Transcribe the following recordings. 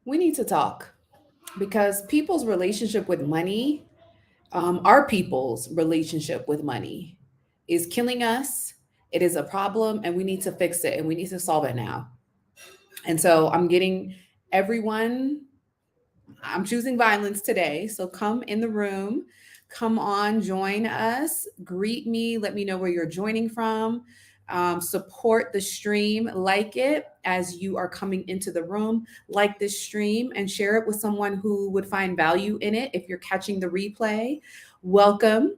We need to talk because people's relationship with money, our people's relationship with money, is killing us. It is a problem, and we need to fix it, and we need to solve it now. And so I'm getting everyone, I'm choosing violence today. So come in the room, come on, join us, greet me, let me know where you're joining from. Support the stream, like it as you are coming into the room, like this stream and share it with someone who would find value in it. If you're catching the replay, welcome.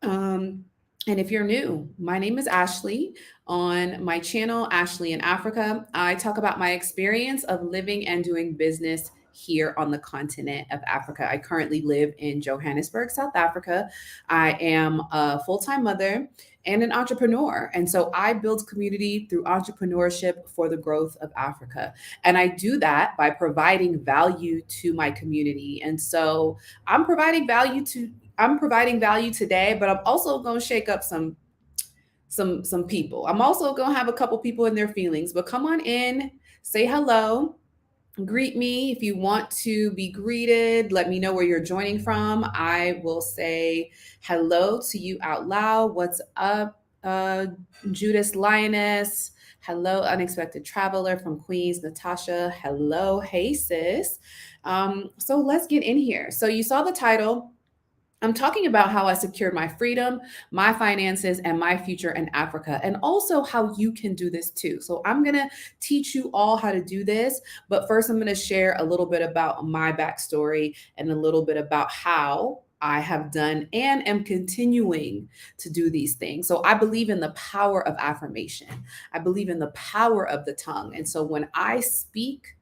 Um, and if you're new, my name is Ashley. On my channel, Ashley in Africa, I talk about my experience of living and doing business here on the continent of Africa. I currently live in Johannesburg, South Africa. I am a full time mother and an entrepreneur. And so I build community through entrepreneurship for the growth of Africa. And I do that by providing value to my community. And so I'm providing value to I'm providing value today, but I'm also going to shake up some people. I'm also going to have a couple people in their feelings, but come on in, say hello, greet me if you want to be greeted. Let me know where you're joining from. I will say hello to you out loud. What's up, Judas Lioness? Hello, unexpected traveler from Queens, Natasha. Hello, hey sis. So let's get in here. So you saw the title. I'm talking about how I secured my freedom, my finances, and my future in Africa, and also how you can do this too. So, I'm going to teach you all how to do this. But first, I'm going to share a little bit about my backstory and a little bit about how I have done and am continuing to do these things. So, I believe in the power of affirmation, I believe in the power of the tongue. And so, when I speak,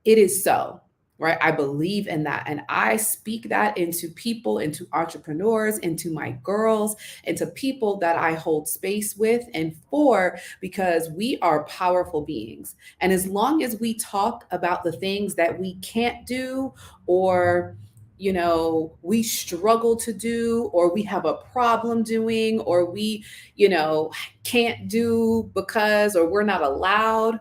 it is so, right? I believe in that. And I speak that into people, into entrepreneurs, into my girls, into people that I hold space with and for, because we are powerful beings. And as long as we talk about the things that we can't do, or we struggle to do, or we have a problem doing, or we, can't do because, or we're not allowed,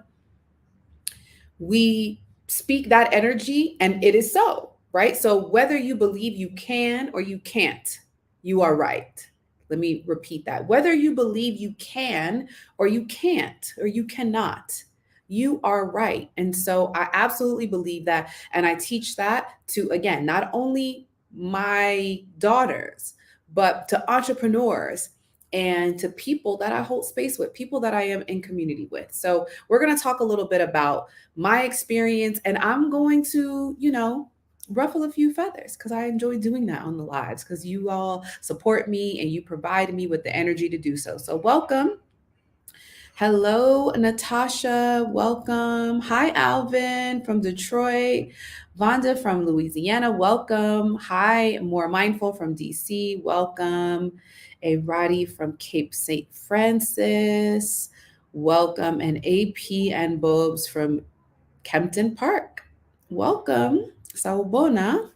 we speak that energy and it is so, right? So whether you believe you can or you can't, you are right. Let me repeat that. Whether you believe you can or you can't or you cannot, you are right. And so I absolutely believe that. And I teach that to, again, not only my daughters, but to entrepreneurs and to people that I hold space with, people that I am in community with. So we're going to talk a little bit about my experience, and I'm going to, ruffle a few feathers because I enjoy doing that on the lives because you all support me and you provide me with the energy to do so. So, welcome. Hello, Natasha. Welcome. Hi, Alvin from Detroit. Vonda from Louisiana. Welcome. Hi, More Mindful from DC. Welcome. A Roddy from Cape St. Francis. Welcome. And AP and Bobs from Kempton Park. Welcome. Sawubona.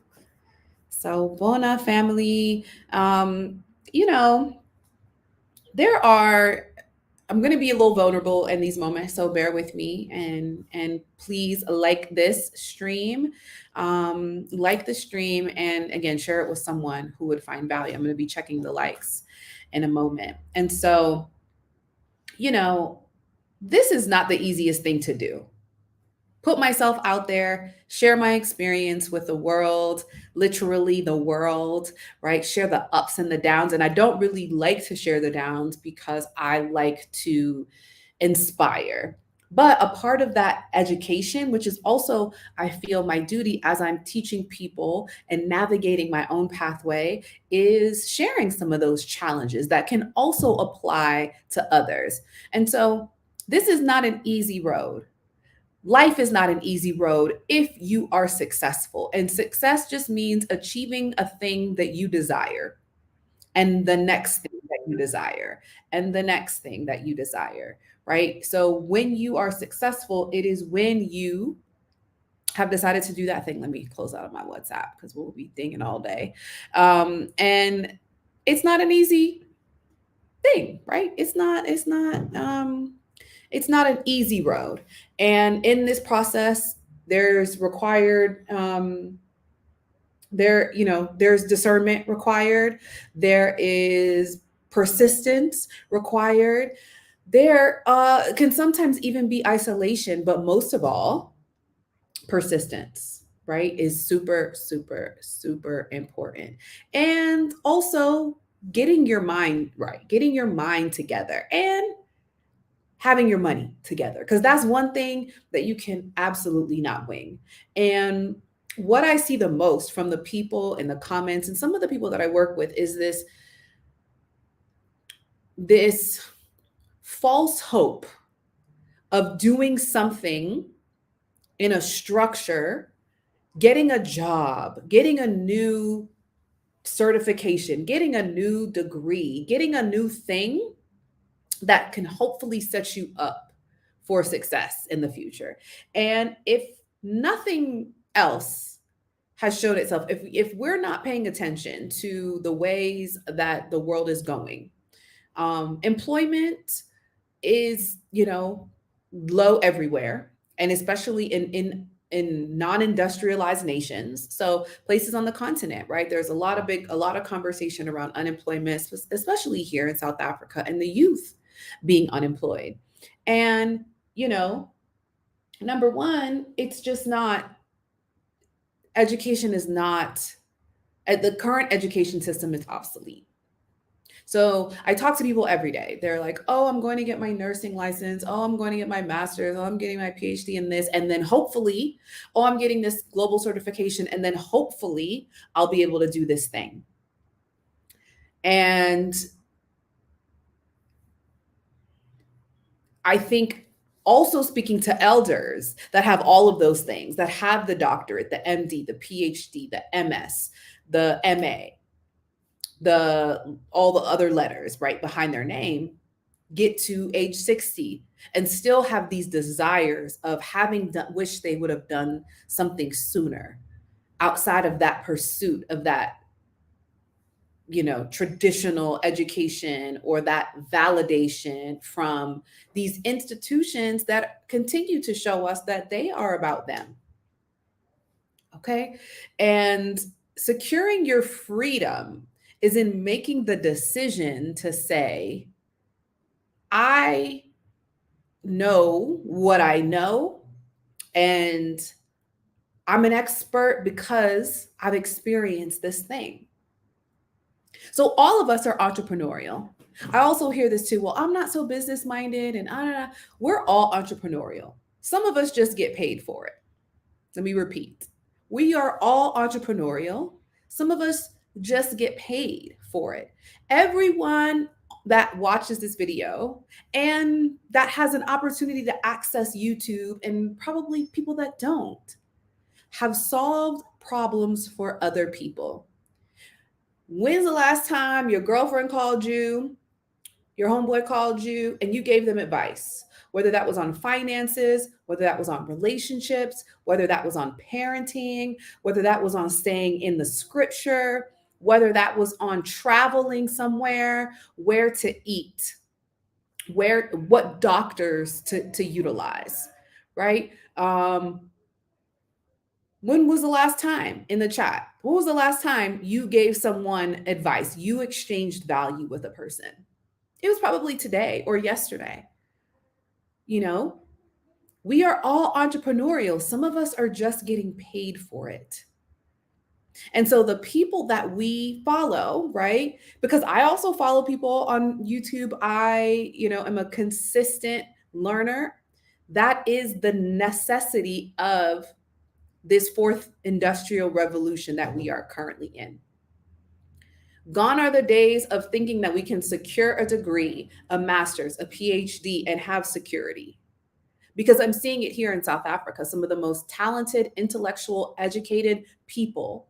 Sawubona family. You know, there are I'm going to be a little vulnerable in these moments, so bear with me and please like this stream, like the stream, and again share it with someone who would find value. I'm going to be checking the likes in a moment, and so you know this is not the easiest thing to do, put myself out there, share my experience with the world, literally the world, right? Share the ups and the downs. And I don't really like to share the downs because I like to inspire. But a part of that education, which is also, I feel, my duty as I'm teaching people and navigating my own pathway, is sharing some of those challenges that can also apply to others. And so this is not an easy road. Life is not an easy road if you are successful. And success just means achieving a thing that you desire, and the next thing that you desire, and the next thing that you desire, right? So when you are successful, it is when you have decided to do that thing. Let me close out of my WhatsApp because we'll be dinging all day. And it's not an easy thing, right? It's not an easy road. And in this process, There's required, there's discernment required. There is persistence required. There can sometimes even be isolation, but most of all, persistence, right, is super, super, super important. And also getting your mind right, getting your mind together, and having your money together, because that's one thing that you can absolutely not wing. And what I see the most from the people in the comments and some of the people that I work with is this false hope of doing something in a structure, getting a job, getting a new certification, getting a new degree, getting a new thing that can hopefully set you up for success in the future. And if nothing else has shown itself, if we're not paying attention to the ways that the world is going, employment is, low everywhere, and especially in non-industrialized nations. So places on the continent, right? There's a lot of conversation around unemployment, especially here in South Africa, and the youth being unemployed. And, number one, it's just not, education is not, the current education system is obsolete. So I talk to people every day. They're like, oh, I'm going to get my nursing license. Oh, I'm going to get my master's. Oh, I'm getting my PhD in this. And then hopefully, oh, I'm getting this global certification. And then hopefully I'll be able to do this thing. And I think also speaking to elders that have all of those things, that have the doctorate, the MD, the PhD, the MS, the MA, all the other letters right behind their name, get to age 60 and still have these desires of having done, wish they would have done something sooner outside of that pursuit of that, traditional education, or that validation from these institutions that continue to show us that they are about them. Okay. And securing your freedom is in making the decision to say, I know what I know, and I'm an expert because I've experienced this thing. So all of us are entrepreneurial. I also hear this too. Well, I'm not so business minded, and we're all entrepreneurial. Some of us just get paid for it. Let me repeat. We are all entrepreneurial. Some of us just get paid for it. Everyone that watches this video and that has an opportunity to access YouTube, and probably people that don't, have solved problems for other people. When's the last time your girlfriend called you, your homeboy called you, and you gave them advice? Whether that was on finances, whether that was on relationships, whether that was on parenting, whether that was on staying in the scripture, whether that was on traveling somewhere, where to eat, what doctors to utilize, right? When was the last time, in the chat, when was the last time you gave someone advice? You exchanged value with a person. It was probably today or yesterday. We are all entrepreneurial. Some of us are just getting paid for it. And so the people that we follow, right? Because I also follow people on YouTube. I, am a consistent learner. That is the necessity of this fourth industrial revolution that we are currently in. Gone are the days of thinking that we can secure a degree, a master's, a PhD, and have security. Because I'm seeing it here in South Africa, some of the most talented, intellectual, educated people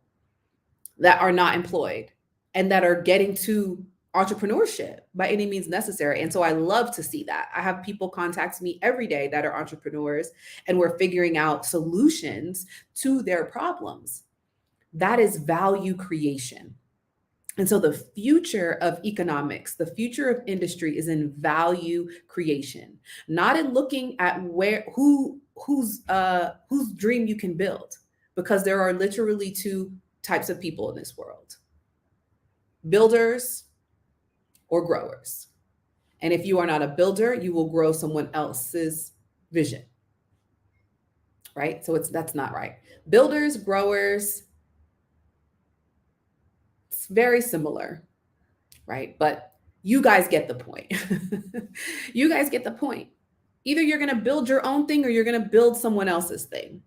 that are not employed and that are getting to entrepreneurship by any means necessary. And so I love to see that. I have people contact me every day that are entrepreneurs, and we're figuring out solutions to their problems. That is value creation. And so the future of economics, the future of industry is in value creation, not in looking at who whose dream you can build, because there are literally two types of people in this world: builders or growers. And if you are not a builder, you will grow someone else's vision, right? So that's not right. Builders, growers, it's very similar, right? But you guys get the point. You guys get the point. Either you're going to build your own thing or you're going to build someone else's thing.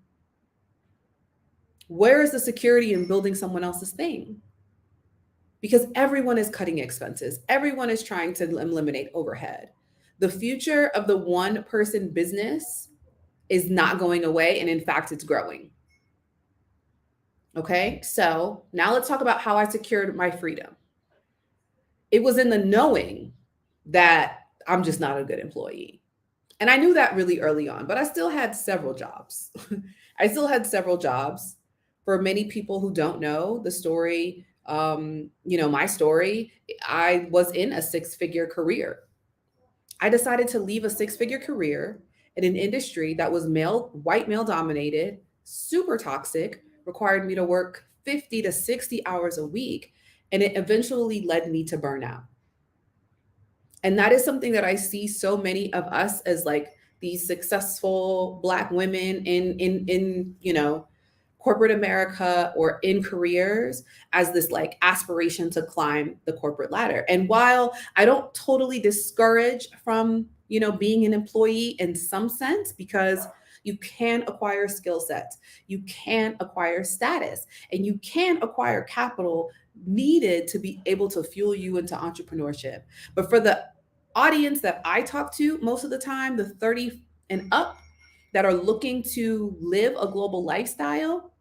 Where is the security in building someone else's thing? Because everyone is cutting expenses. Everyone is trying to eliminate overhead. The future of the one person business is not going away. And in fact, it's growing. Okay. So now let's talk about how I secured my freedom. It was in the knowing that I'm just not a good employee. And I knew that really early on, but I still had several jobs. I still had several jobs. For many people who don't know the story, my story, I was in a six-figure career. I decided to leave a six-figure career in an industry that was white male dominated, super toxic, required me to work 50 to 60 hours a week. And it eventually led me to burnout. And that is something that I see so many of us as like these successful Black women in corporate America or in careers, as this like aspiration to climb the corporate ladder. And while I don't totally discourage from, being an employee in some sense, because you can acquire skill sets, you can acquire status, and you can acquire capital needed to be able to fuel you into entrepreneurship. But for the audience that I talk to most of the time, the 30 and up that are looking to live a global lifestyle,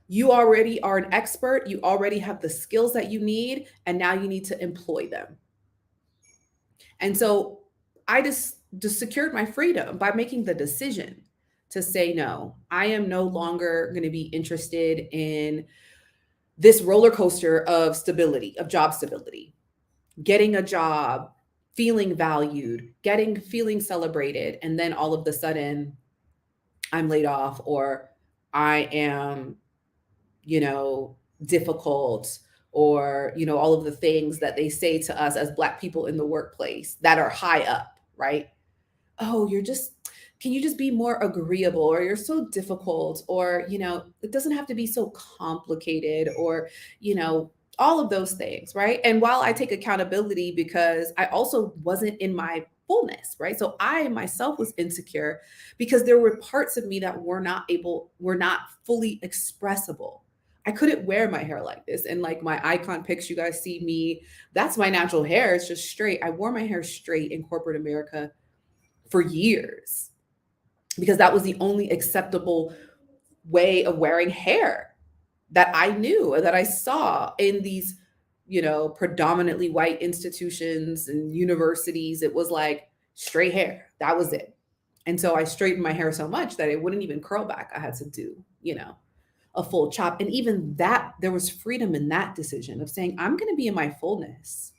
you already are an expert. You already have the skills that you need, and now you need to employ them. And so I just secured my freedom by making the decision to say, no, I am no longer going to be interested in this roller coaster of stability, of job stability, getting a job, feeling valued, feeling celebrated. And then all of a sudden I'm laid off, or I am, difficult, or, all of the things that they say to us as Black people in the workplace that are high up, right? Oh, can you just be more agreeable, or you're so difficult, or, it doesn't have to be so complicated, or, all of those things, right? And while I take accountability, because I also wasn't in my fullness, right? So I myself was insecure because there were parts of me that were not fully expressible. I couldn't wear my hair like this. And like my icon pics, you guys see me, that's my natural hair. It's just straight. I wore my hair straight in corporate America for years because that was the only acceptable way of wearing hair that I knew and that I saw in these, predominantly white institutions and universities. It was like straight hair. That was it. And so I straightened my hair so much that it wouldn't even curl back. I had to do, a full chop. And even that, there was freedom in that decision of saying, I'm going to be in my fullness.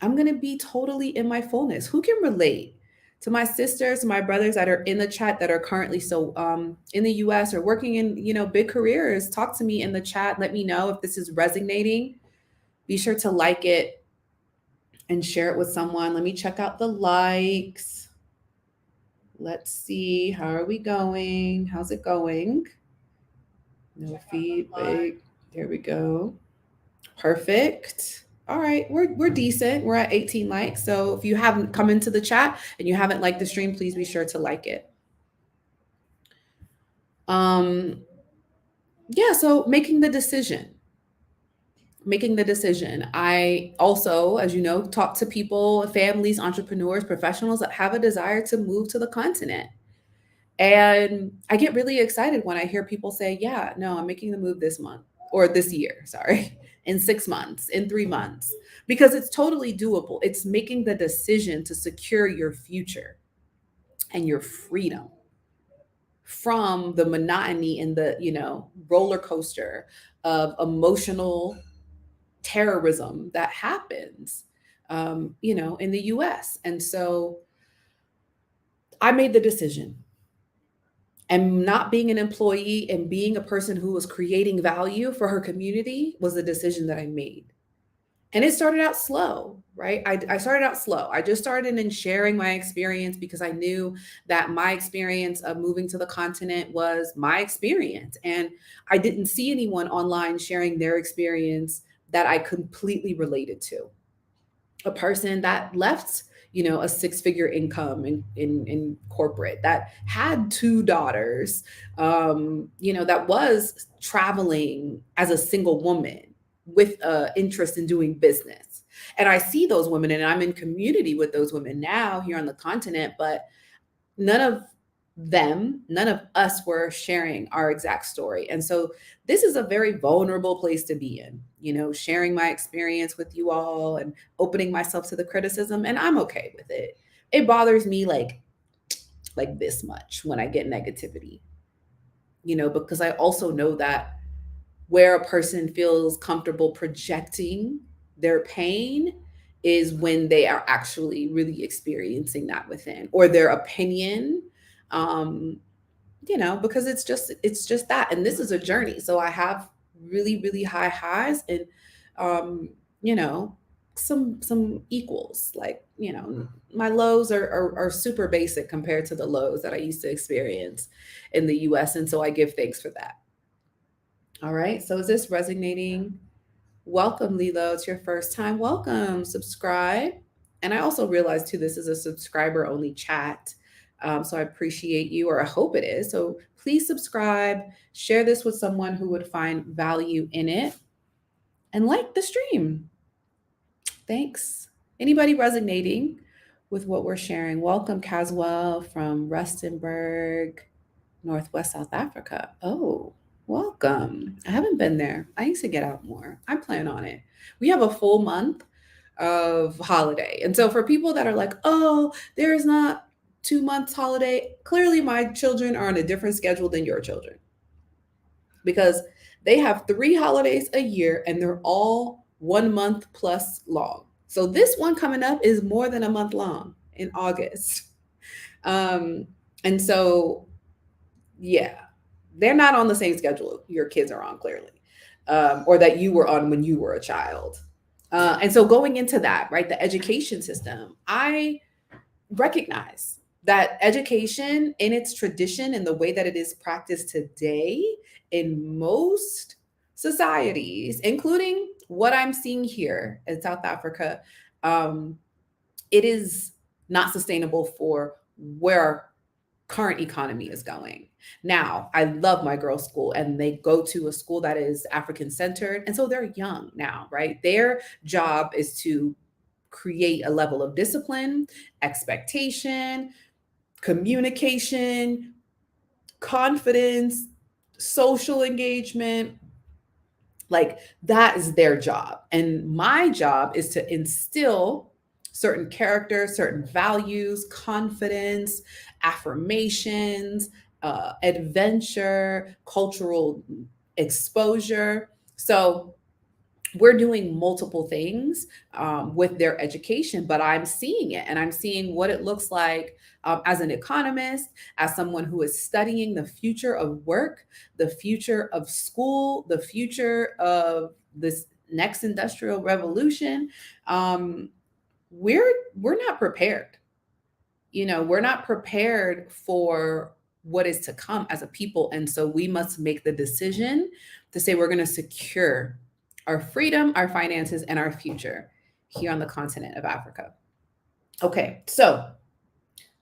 I'm going to be totally in my fullness. Who can relate? To my sisters, my brothers that are in the chat that are currently in the US or working in, big careers, talk to me in the chat. Let me know if this is resonating. Be sure to like it and share it with someone. Let me check out the likes. Let's see. How are we going? How's it going? No feedback. There we go. Perfect. All right, we're decent. We're at 18 likes. So if you haven't come into the chat and you haven't liked the stream, please be sure to like it. So making the decision. I also, as you know, talk to people, families, entrepreneurs, professionals that have a desire to move to the continent. And I get really excited when I hear people say, yeah, no, I'm making the move this month or this year, sorry, in 6 months, in 3 months, because it's totally doable. It's making the decision to secure your future and your freedom from the monotony and the, roller coaster of emotional terrorism that happens, in the US. And so I made the decision. And not being an employee and being a person who was creating value for her community was a decision that I made. And it started out slow, right? I started out slow. I just started in sharing my experience because I knew that my experience of moving to the continent was my experience. And I didn't see anyone online sharing their experience that I completely related to. A person that left, a six-figure income in corporate, that had two daughters, that was traveling as a single woman with interest in doing business. And I see those women and I'm in community with those women now here on the continent, but none of none of us were sharing our exact story. And so this is a very vulnerable place to be in, sharing my experience with you all and opening myself to the criticism. And I'm okay with it. It bothers me like this much when I get negativity, because I also know that where a person feels comfortable projecting their pain is when they are actually really experiencing that within, or their opinion, um because it's just that. And this is a journey, so I have really really high highs and um you know some equals, like, my lows are super basic compared to the lows that I used to experience in the US, and so I give thanks for that. All right, so is this resonating? Welcome, Lilo. It's your first time. Welcome. Subscribe. And I also realized too, this is a subscriber only chat. So I appreciate you, or I hope it is. So please subscribe, share this with someone who would find value in it, and like the stream. Thanks. Anybody resonating with what we're sharing? Welcome, Caswell from Rustenburg, Northwest South Africa. Oh, welcome. I haven't been there. I need to get out more. I plan on it. We have a full month of holiday. And so for people that are like, oh, there is not 2 months holiday, clearly my children are on a different schedule than your children, because they have 3 holidays a year and they're all 1 month plus long. So this one coming up is more than a month long in August. Um, and so yeah, they're not on the same schedule your kids are on, clearly, or that you were on when you were a child. And so going into that, right, the education system, I recognize that education in its tradition and the way that it is practiced today in most societies, including what I'm seeing here in South Africa, um, it is not sustainable for where our current economy is going. Now, I love my girls' school and they go to a school that is African centered. And so they're young now, right? Their job is to create a level of discipline, expectation, communication, confidence, social engagement. Like, that is their job. And my job is to instill certain character, certain values, confidence, affirmations, adventure, cultural exposure. So we're doing multiple things with their education, but I'm seeing it and I'm seeing what it looks like as an economist, as someone who is studying the future of work, the future of school, the future of this next industrial revolution. Um, we're not prepared. We're not prepared for what is to come as a people, and so we must make the decision to say we're going to secure our freedom, our finances, and our future here on the continent of Africa. Okay, so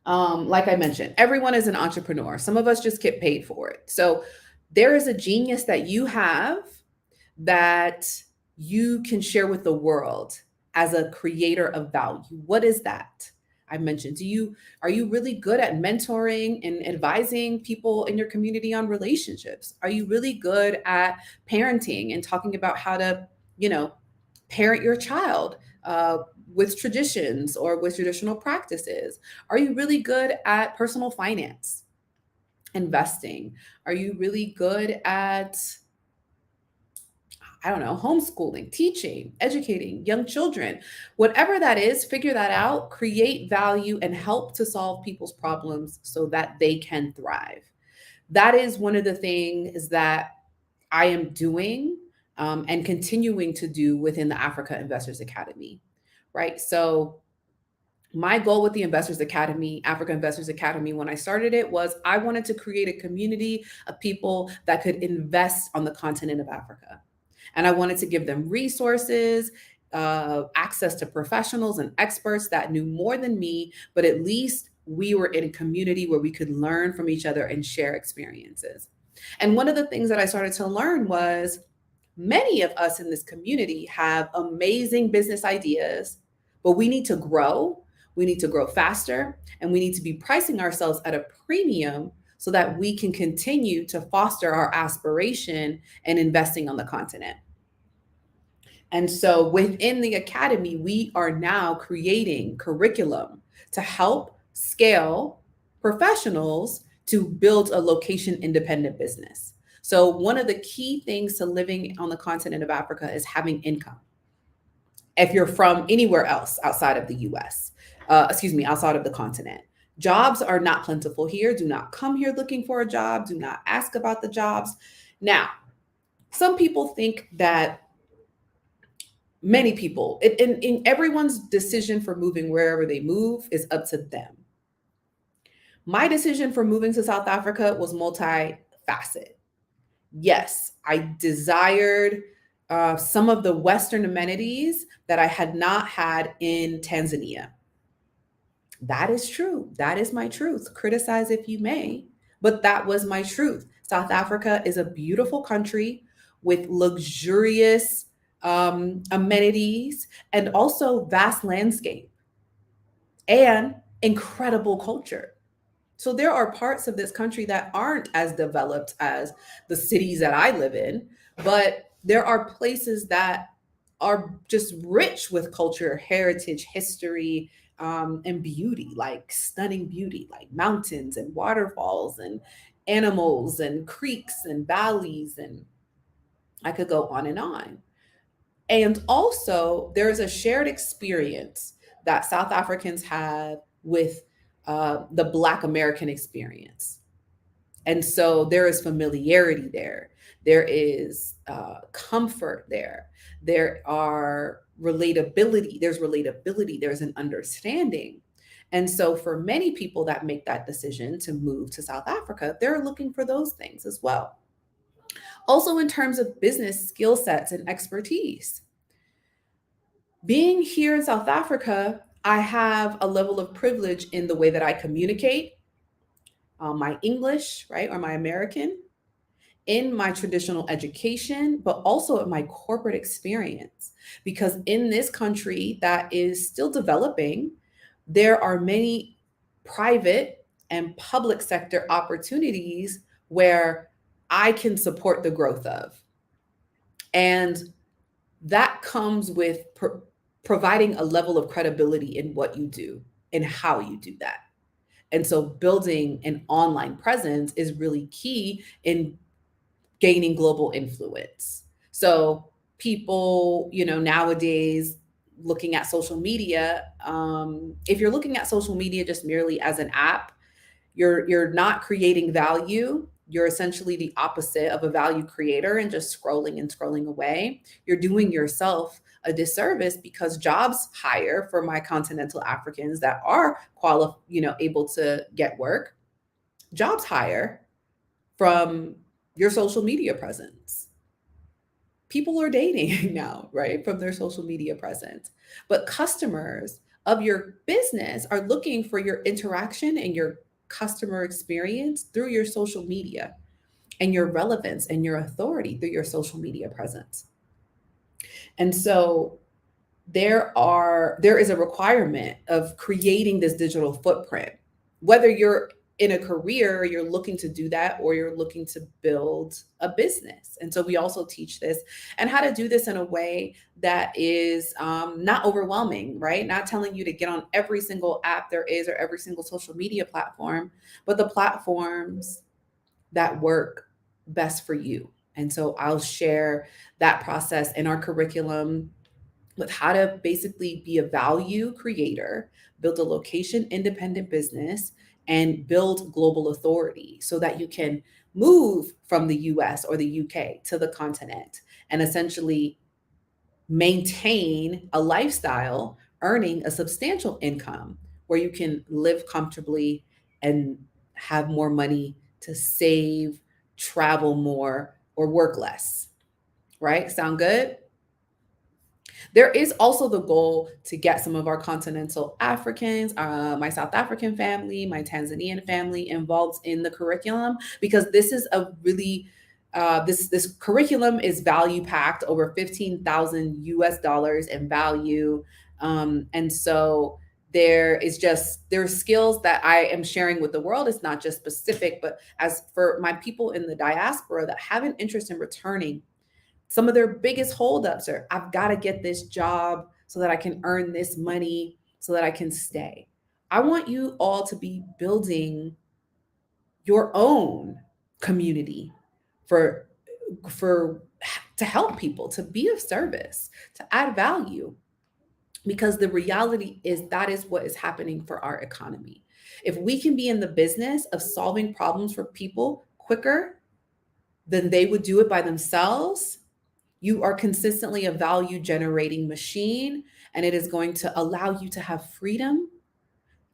like I mentioned, everyone is an entrepreneur. Some of us just get paid for it. So there is a genius that you have that you can share with the world as a creator of value. What is that? I mentioned, are you really good at mentoring and advising people in your community on relationships? Are you really good at parenting and talking about how to, parent your child with traditions or with traditional practices? Are you really good at personal finance, investing? Are you really good at I don't know, homeschooling, teaching, educating young children, whatever that is, figure that out, create value, and help to solve people's problems so that they can thrive. That is one of the things that I am doing and continuing to do within the Africa Investors Academy, right? So, my goal with the Investors Academy, Africa Investors Academy, when I started it, was I wanted to create a community of people that could invest on the continent of Africa. And I wanted to give them resources, access to professionals and experts that knew more than me, but at least we were in a community where we could learn from each other and share experiences. And one of the things that I started to learn was many of us in this community have amazing business ideas, but we need to grow. We need to grow faster, and we need to be pricing ourselves at a premium so that we can continue to foster our aspiration and investing on the continent. And so within the academy, we are now creating curriculum to help scale professionals to build a location independent business. So, one of the key things to living on the continent of Africa is having income. If you're from anywhere else outside of the US, outside of the continent, jobs are not plentiful here. Do not come here looking for a job. Do not ask about the jobs. Now, some people think that many people, in everyone's decision for moving wherever they move is up to them. My decision for moving to South Africa was multifaceted. Yes, I desired some of the Western amenities that I had not had in Tanzania. That is true. That is my truth. Criticize if you may, but that was my truth. South Africa is a beautiful country with luxurious amenities and also vast landscape and incredible culture. So there are parts of this country that aren't as developed as the cities that I live in, but there are places that are just rich with culture, heritage, history, and beauty, like stunning beauty, like mountains and waterfalls and animals and creeks and valleys. And I could go on and on. And also, there's a shared experience that South Africans have with the Black American experience. And so there is familiarity there. There is comfort there. There are relatability. There's relatability. There's an understanding. And so for many people that make that decision to move to South Africa, they're looking for those things as well. Also, in terms of business skill sets and expertise, being here in South Africa, I have a level of privilege in the way that I communicate, my English, right, or my American, in my traditional education, but also in my corporate experience. Because in this country that is still developing, there are many private and public sector opportunities where I can support the growth of. And that comes with providing a level of credibility in what you do and how you do that. And so building an online presence is really key in gaining global influence. So people, nowadays looking at social media, if you're looking at social media just merely as an app, you're not creating value. You're essentially the opposite of a value creator and just scrolling and scrolling away. You're doing yourself a disservice because jobs hire for my continental Africans that are able to get work. Jobs hire from your social media presence. People are dating now, right? From their social media presence. But customers of your business are looking for your interaction and your customer experience through your social media and your relevance and your authority through your social media presence. And so there is a requirement of creating this digital footprint, whether you're in a career, you're looking to do that, or you're looking to build a business. And so we also teach this and how to do this in a way that is not overwhelming, right? Not telling you to get on every single app there is or every single social media platform, but the platforms that work best for you And so I'll share that process in our curriculum with how to basically be a value creator, build a location independent business, and build global authority so that you can move from the US or the UK to the continent and essentially maintain a lifestyle, earning a substantial income where you can live comfortably and have more money to save, travel more, or work less. Right? Sound good? There is also the goal to get some of our continental Africans, my South African family, my Tanzanian family involved in the curriculum, because this is a really this curriculum is value packed, over 15,000 US dollars in value, and so there's skills that I am sharing with the world. It's not just specific, but as for my people in the diaspora that have an interest in returning, some of their biggest holdups are, I've got to get this job so that I can earn this money so that I can stay. I want you all to be building your own community for for to help people, to be of service, to add value, because the reality is that is what is happening for our economy. If we can be in the business of solving problems for people quicker than they would do it by themselves, you are consistently a value generating machine, and it is going to allow you to have freedom,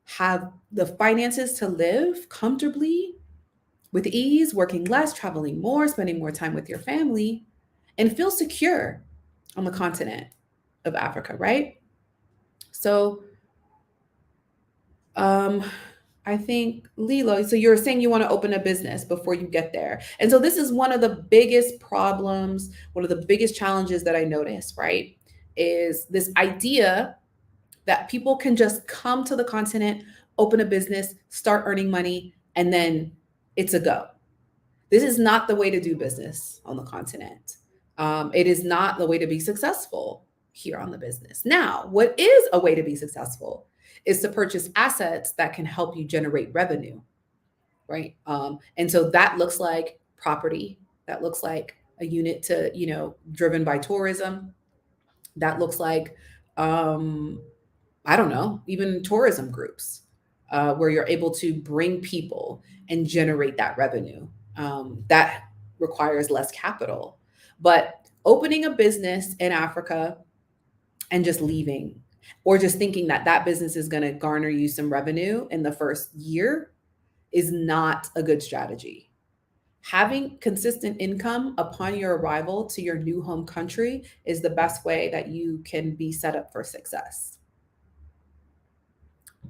have the finances to live comfortably with ease, working less, traveling more, spending more time with your family, and feel secure on the continent of Africa, right? So, um, I think Lilo, so you're saying you want to open a business before you get there. And so this is one of the biggest problems, one of the biggest challenges that I notice, right? Is this idea that people can just come to the continent, open a business, start earning money, and then it's a go. This is not the way to do business on the continent. It is not the way to be successful here on the business. Now, what is a way to be successful is to purchase assets that can help you generate revenue, right? And so that looks like property. That looks like a unit to, driven by tourism. That looks like, I don't know, even tourism groups, where you're able to bring people and generate that revenue. That requires less capital. But opening a business in Africa and just leaving, or just thinking that that business is going to garner you some revenue in the first year, is not a good strategy. Having consistent income upon your arrival to your new home country is the best way that you can be set up for success.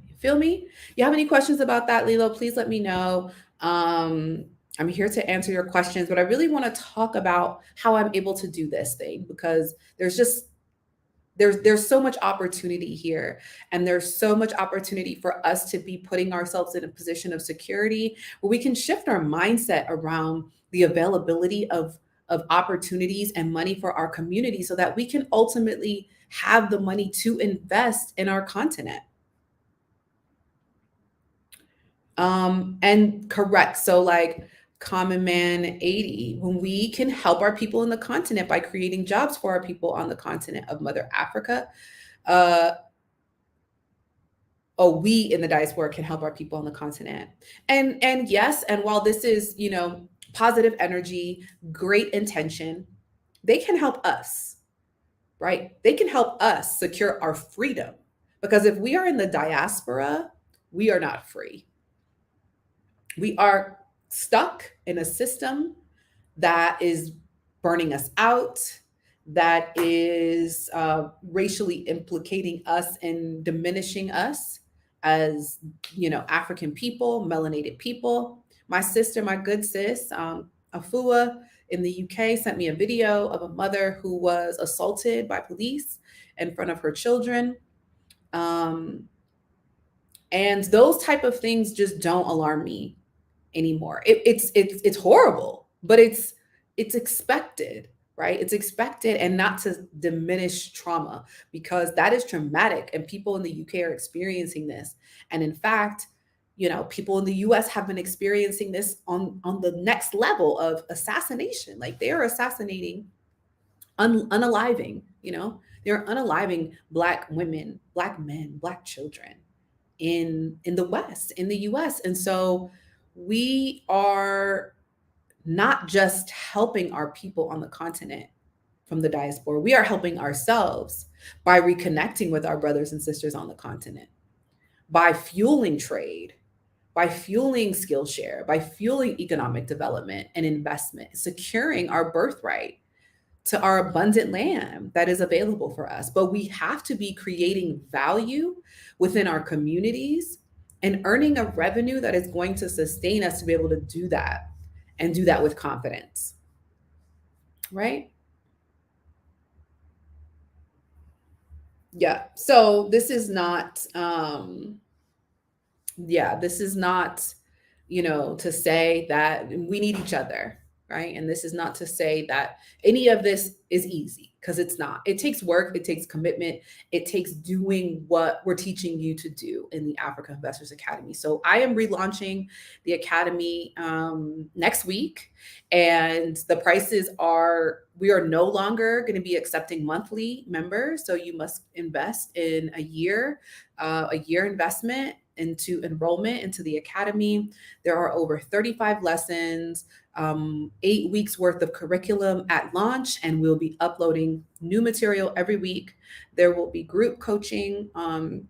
You feel me? You have any questions about that, Lilo? Please let me know. I'm here to answer your questions, but I really want to talk about how I'm able to do this thing, because there's so much opportunity here, and there's so much opportunity for us to be putting ourselves in a position of security where we can shift our mindset around the availability of opportunities and money for our community, so that we can ultimately have the money to invest in our continent. And correct. So like Common Man 80, when we can help our people in the continent by creating jobs for our people on the continent of Mother Africa, uh, we in the diaspora can help our people on the continent. And yes, and while this is, positive energy, great intention, they can help us, right? They can help us secure our freedom. Because if we are in the diaspora, we are not free. We are stuck in a system that is burning us out, that is racially implicating us and diminishing us as, African people, melanated people. My sister, my good sis, Afua in the UK, sent me a video of a mother who was assaulted by police in front of her children. And those type of things just don't alarm me anymore. It's horrible, but it's expected, right? It's expected, and not to diminish trauma, because that is traumatic, and people in the UK are experiencing this. And in fact, People in the US have been experiencing this on the next level of assassination. Like they are assassinating, unaliving, they're unaliving Black women, Black men, Black children in the West, in the US. And so we are not just helping our people on the continent from the diaspora, we are helping ourselves by reconnecting with our brothers and sisters on the continent, by fueling trade, by fueling Skillshare, by fueling economic development and investment, securing our birthright to our abundant land that is available for us. But we have to be creating value within our communities and earning a revenue that is going to sustain us to be able to do that and do that with confidence. Right? Yeah. So this is not, this is not, to say that we need each other, right? And this is not to say that any of this is easy, because it's not. It takes work, it takes commitment, it takes doing what we're teaching you to do in the Africa Investors Academy. So I am relaunching the Academy next week, and the prices we are no longer going to be accepting monthly members. So you must invest in a year investment into enrollment into the Academy. There are over 35 lessons, 8 weeks worth of curriculum at launch, and we'll be uploading new material every week. There will be group coaching on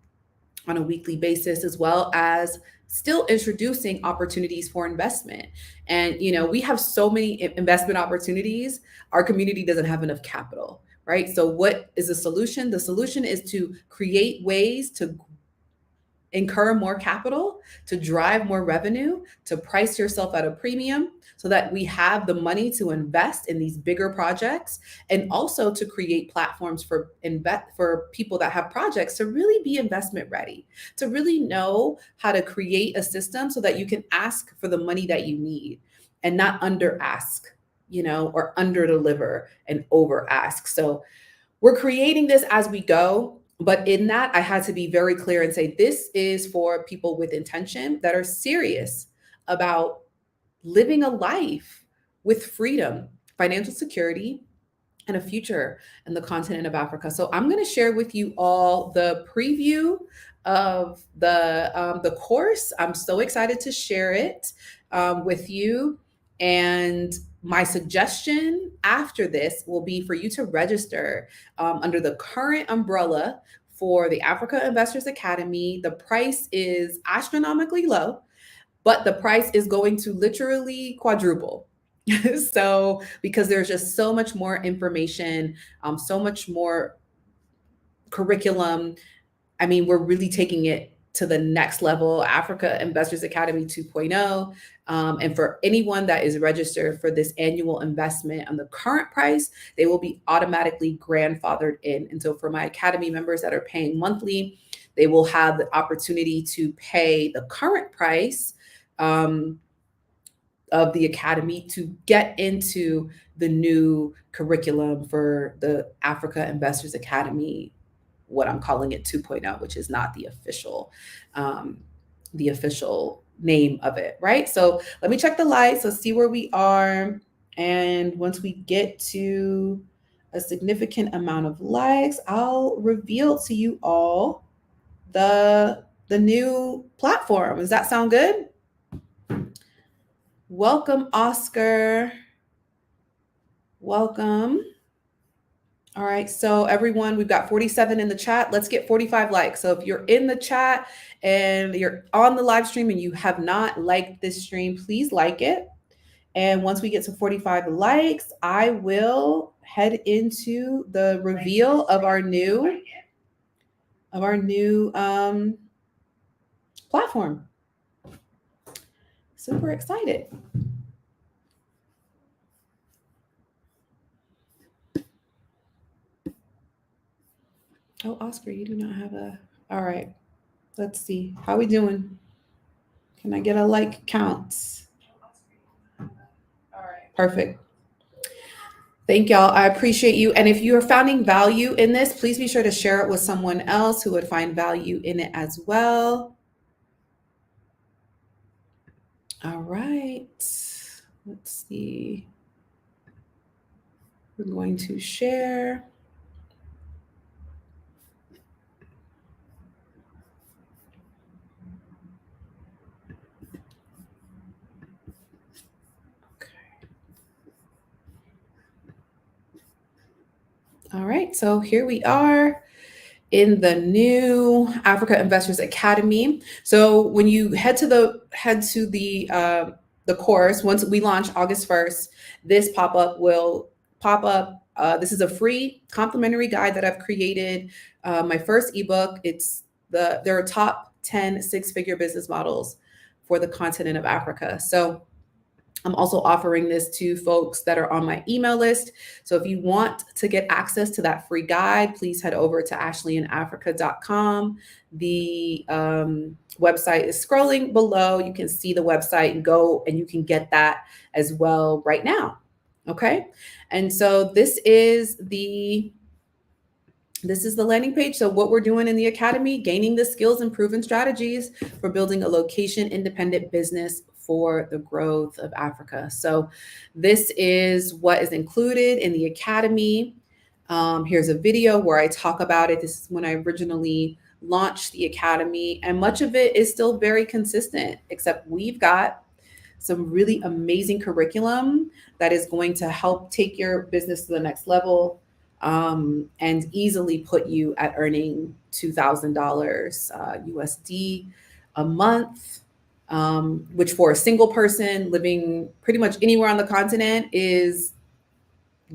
a weekly basis, as well as still introducing opportunities for investment. And, we have so many investment opportunities. Our community doesn't have enough capital, right? So what is the solution? The solution is to create ways to incur more capital, to drive more revenue, to price yourself at a premium so that we have the money to invest in these bigger projects, and also to create platforms for people that have projects to really be investment ready, to really know how to create a system so that you can ask for the money that you need and not under ask, or under deliver and over ask. So we're creating this as we go. But in that, I had to be very clear and say, this is for people with intention that are serious about living a life with freedom, financial security, and a future in the continent of Africa. So I'm going to share with you all the preview of the course. I'm so excited to share it with you. And my suggestion after this will be for you to register under the current umbrella for the Africa Investors Academy. The price is astronomically low, but the price is going to literally quadruple. So, because there's just so much more information, so much more curriculum. I mean, we're really taking it to the next level, Africa Investors Academy 2.0. And for anyone that is registered for this annual investment on the current price, they will be automatically grandfathered in. And so for my Academy members that are paying monthly, they will have the opportunity to pay the current price of the Academy to get into the new curriculum for the Africa Investors Academy, what I'm calling it 2.0, which is not the official name of it, right? So let me check the lights. Let's see where we are. And once we get to a significant amount of likes, I'll reveal to you all the new platform. Does that sound good? Welcome, Oscar. Welcome. All right, so everyone, we've got 47 in the chat. Let's get 45 likes. So if you're in the chat and you're on the live stream and you have not liked this stream, please like it. And once we get to 45 likes, I will head into the reveal of our new platform. Super excited. Oh, Oscar, you do not have a, all right. Let's see. How we doing? Can I get a like count? All right. Perfect. Thank y'all. I appreciate you. And if you are finding value in this, please be sure to share it with someone else who would find value in it as well. All right. Let's see. We're going to share. All right. So here we are in the new Africa Investors Academy. So when you head to the course, once we launch August 1st, this pop-up will pop up. This is a free complimentary guide that I've created. My first ebook. There are top 10 six-figure business models for the continent of Africa. So I'm also offering this to folks that are on my email list. So if you want to get access to that free guide, please head over to ashleyinafrica.com. The website is scrolling below. You can see the website and go and you can get that as well right now. Okay. And so this is the landing page. So what we're doing in the Academy, gaining the skills and proven strategies for building a location independent business for the growth of Africa. So this is what is included in the Academy. Here's a video where I talk about it. This is when I originally launched the Academy, and much of it is still very consistent, except we've got some really amazing curriculum that is going to help take your business to the next level, and easily put you at earning $2,000 USD a month, which for a single person living pretty much anywhere on the continent is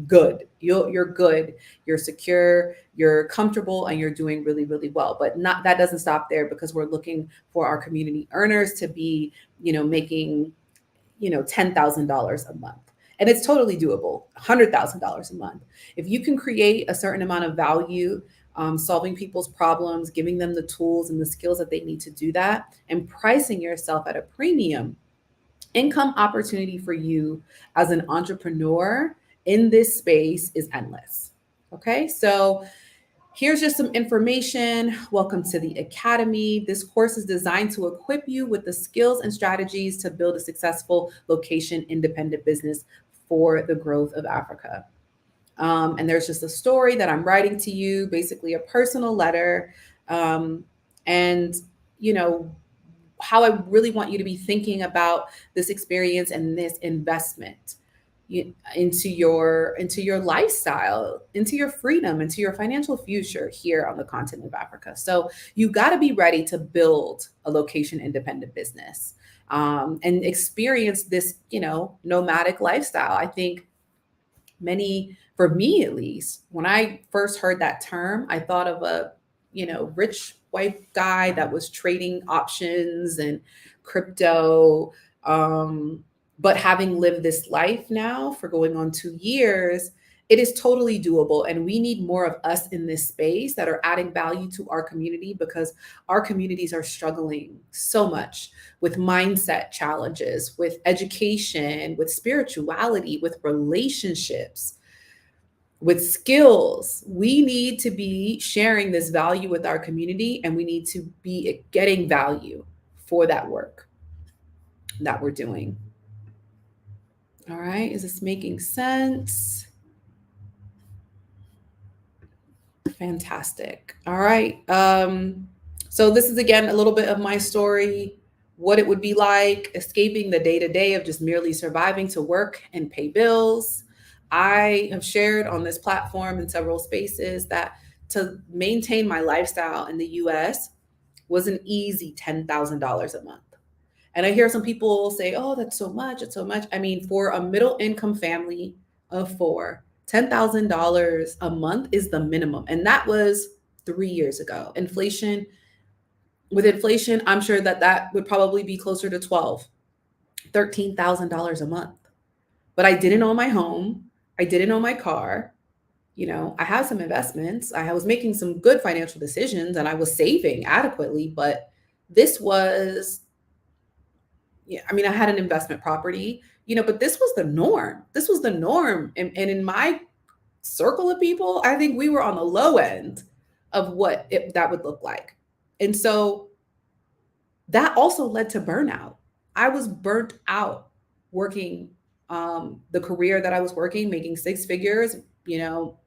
good. You're good, you're secure, you're comfortable, and you're doing really, really well. But not that doesn't stop there, because we're looking for our community earners to be, making, $10,000 a month. And it's totally doable, $100,000 a month. If you can create a certain amount of value, solving people's problems, giving them the tools and the skills that they need to do that, and pricing yourself at a premium, income opportunity for you as an entrepreneur in this space is endless. Okay, so here's just some information. Welcome to the Academy. This course is designed to equip you with the skills and strategies to build a successful location independent business for the growth of Africa. And there's just a story that I'm writing to you, basically a personal letter. And, how I really want you to be thinking about this experience and this investment into your lifestyle, into your freedom, into your financial future here on the continent of Africa. So you got to be ready to build a location independent business, and experience this, nomadic lifestyle. I think for me at least, when I first heard that term, I thought of a, rich white guy that was trading options and crypto. But having lived this life now for going on 2 years, it is totally doable. And we need more of us in this space that are adding value to our community, because our communities are struggling so much with mindset challenges, with education, with spirituality, with relationships, with skills. We need to be sharing this value with our community, and we need to be getting value for that work that we're doing. All right, is this making sense? Fantastic. All right. So this is again a little bit of my story, what it would be like escaping the day-to-day of just merely surviving to work and pay bills. I have shared on this platform in several spaces that to maintain my lifestyle in the US was an easy $10,000 a month. And I hear some people say, oh, that's so much. It's so much. I mean, for a middle income family of four, $10,000 a month is the minimum. And that was 3 years ago. With inflation, I'm sure that would probably be closer to $13,000 a month. But I didn't own my home. I didn't own my car. I have some investments. I was making some good financial decisions and I was saving adequately, but this was, I had an investment property, but this was the norm. This was the norm. And in my circle of people, I think we were on the low end of what that would look like. And so that also led to burnout. I was burnt out working the career that I was working, making six figures. You know,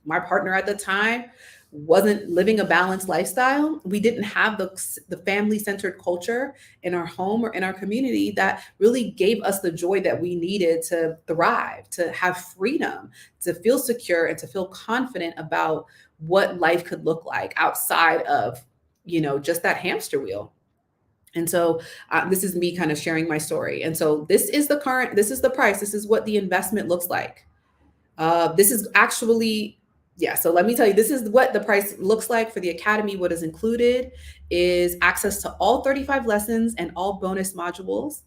my partner at the time wasn't living a balanced lifestyle. We didn't have the family centered culture in our home or in our community that really gave us the joy that we needed to thrive, to have freedom, to feel secure, and to feel confident about what life could look like outside of, just that hamster wheel. And so this is me kind of sharing my story. And so this is the price, this is what the investment looks like. This is actually, yeah. So let me tell you, this is what the price looks like for the Academy. What is included is access to all 35 lessons and all bonus modules.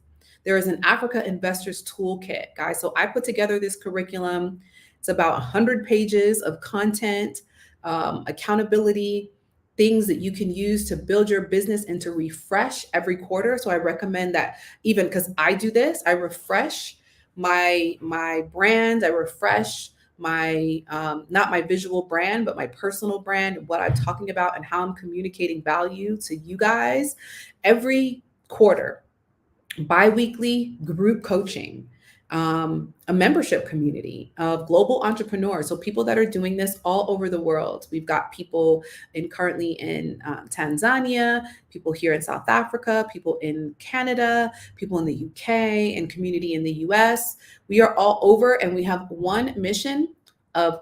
There is an Africa Investors Toolkit, guys. So I put together this curriculum. It's about 100 pages of content, accountability, things that you can use to build your business and to refresh every quarter. So I recommend that, even because I do this, I refresh my brand, I refresh my not my visual brand, but my personal brand, what I'm talking about and how I'm communicating value to you guys every quarter. Bi-weekly group coaching, a membership community of global entrepreneurs. So people that are doing this all over the world. We've got people currently in Tanzania, people here in South Africa, people in Canada, people in the UK, and community in the US. We are all over, and we have one mission of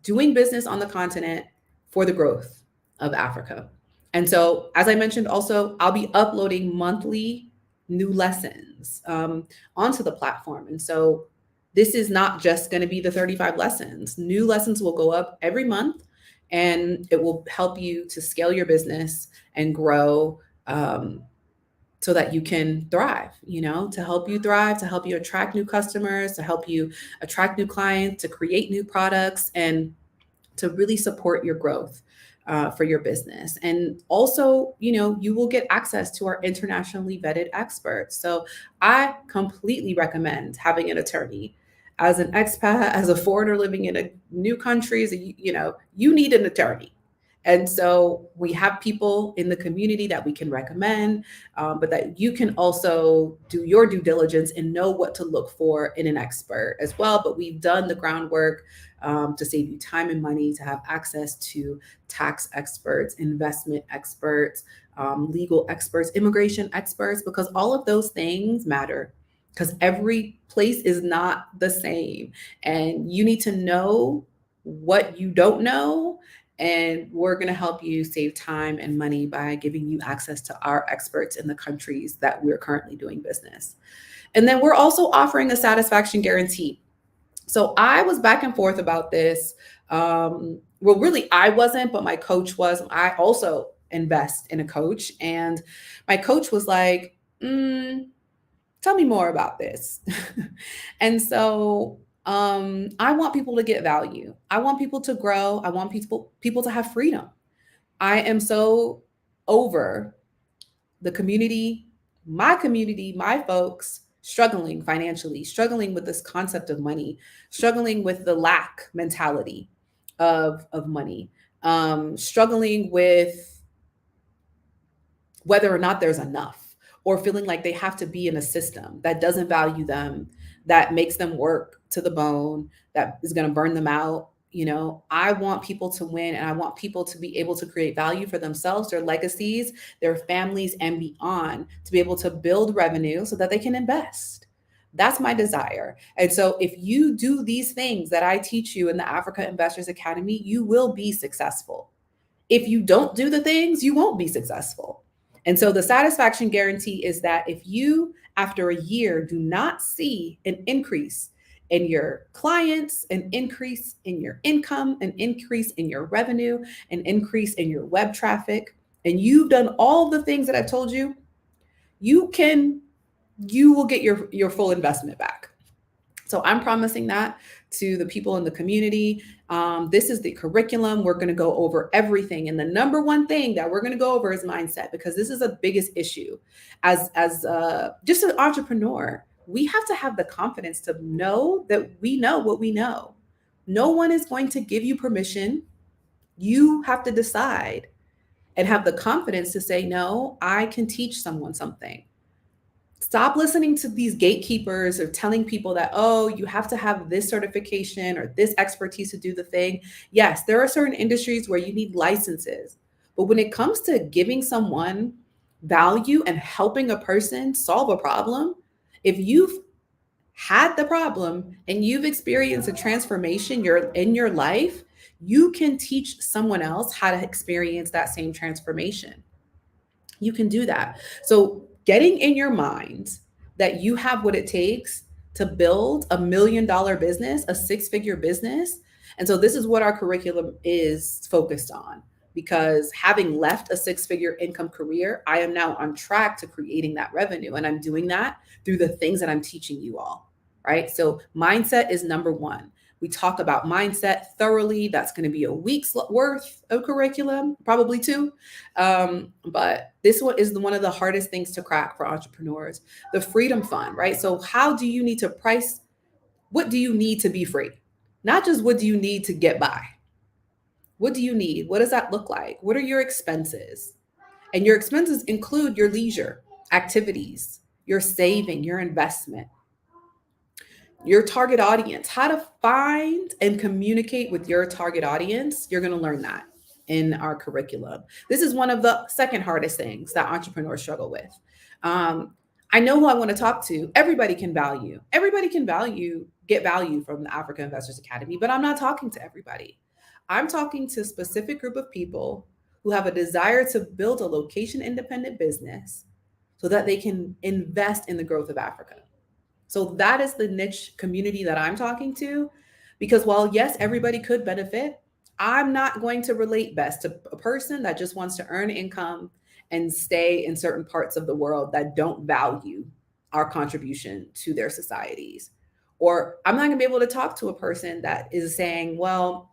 doing business on the continent for the growth of Africa. And so, as I mentioned, also, I'll be uploading monthly new lessons onto the platform. And so, this is not just going to be the 35 lessons. New lessons will go up every month, and it will help you to scale your business and grow, so that you can thrive, to help you thrive, to help you attract new customers, to help you attract new clients, to create new products, and to really support your growth for your business. And also, you will get access to our internationally vetted experts. So I completely recommend having an attorney. As an expat, as a foreigner living in a new country, you need an attorney. And so we have people in the community that we can recommend, but that you can also do your due diligence and know what to look for in an expert as well. But we've done the groundwork to save you time and money, to have access to tax experts, investment experts, legal experts, immigration experts, because all of those things matter, because every place is not the same. And you need to know what you don't know. And we're going to help you save time and money by giving you access to our experts in the countries that we're currently doing business. And then we're also offering a satisfaction guarantee. So I was back and forth about this. Well, really, I wasn't, but my coach was. I also invest in a coach. And my coach was like, tell me more about this. And so I want people to get value. I want people to grow. I want people to have freedom. I am so over the community, my folks struggling financially, struggling with this concept of money, struggling with the lack mentality of money, struggling with whether or not there's enough, or feeling like they have to be in a system that doesn't value them, that makes them work to the bone, that is going to burn them out. I want people to win, and I want people to be able to create value for themselves, their legacies, their families, and beyond, to be able to build revenue so that they can invest. That's my desire. And so if you do these things that I teach you in the Africa Investors Academy, you will be successful. If you don't do the things, you won't be successful. And so the satisfaction guarantee is that if you, after a year, do not see an increase in your clients, an increase in your income, an increase in your revenue, an increase in your web traffic, and you've done all the things that I've told you, you will get your full investment back. So I'm promising that to the people in the community. This is the curriculum. We're going to go over everything. And the number one thing that we're going to go over is mindset, because this is the biggest issue. As just an entrepreneur, we have to have the confidence to know that we know what we know. No one is going to give you permission. You have to decide and have the confidence to say, no, I can teach someone something. Stop listening to these gatekeepers or telling people that, oh, you have to have this certification or this expertise to do the thing. Yes, there are certain industries where you need licenses. But when it comes to giving someone value and helping a person solve a problem, if you've had the problem and you've experienced a transformation in your life, you can teach someone else how to experience that same transformation. You can do that. So, getting in your mind that you have what it takes to build $1 million business, a six-figure business. And so, this is what our curriculum is focused on. Because having left a six-figure income career, I am now on track to creating that revenue. And I'm doing that through the things that I'm teaching you all, right? So, mindset is number one. We talk about mindset thoroughly. That's going to be a week's worth of curriculum, probably two. But this one is one of the hardest things to crack for entrepreneurs. The freedom fund, right? So how do you need to price? What do you need to be free? Not just what do you need to get by? What do you need? What does that look like? What are your expenses? And your expenses include your leisure, activities, your saving, your investment, your target audience, how to find and communicate with your target audience. You're going to learn that in our curriculum. This is one of the second hardest things that entrepreneurs struggle with. I know who I want to talk to. Everybody can get value from the Africa Investors Academy, but I'm not talking to everybody. I'm talking to a specific group of people who have a desire to build a location independent business so that they can invest in the growth of Africa. So that is the niche community that I'm talking to, because while yes, everybody could benefit, I'm not going to relate best to a person that just wants to earn income and stay in certain parts of the world that don't value our contribution to their societies. Or I'm not going to be able to talk to a person that is saying, well,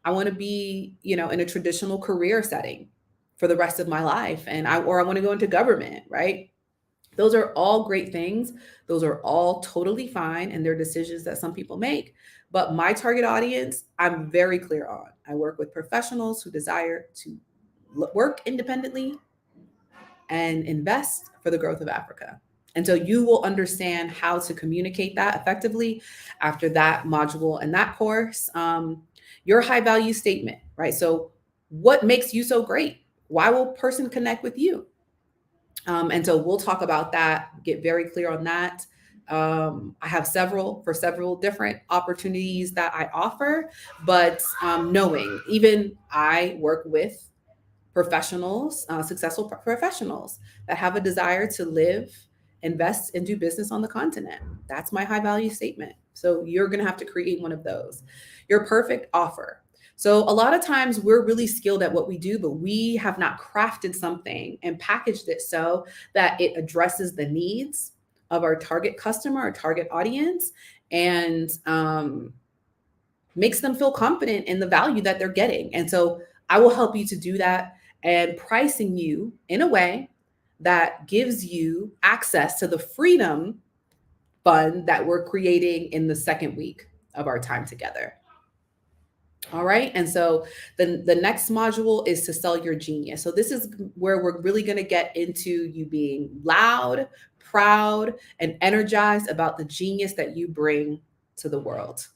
I want to be, in a traditional career setting for the rest of my life, and I want to go into government, right? Those are all great things. Those are all totally fine, and they're decisions that some people make. But my target audience, I'm very clear on. I work with professionals who desire to work independently and invest for the growth of Africa. And so you will understand how to communicate that effectively after that module and that course. Your high value statement, right? So what makes you so great? Why will a person connect with you? And so we'll talk about that, get very clear on that. I have several different opportunities that I offer, but knowing even I work with professionals, successful professionals that have a desire to live, invest, and do business on the continent. That's my high value statement. So you're going to have to create one of those. Your perfect offer. So a lot of times we're really skilled at what we do, but we have not crafted something and packaged it so that it addresses the needs of our target customer, our target audience, and makes them feel confident in the value that they're getting. And so I will help you to do that, and pricing you in a way that gives you access to the freedom fund that we're creating in the second week of our time together. All right. And so the next module is to sell your genius. So this is where we're really going to get into you being loud, proud, and energized about the genius that you bring to the world.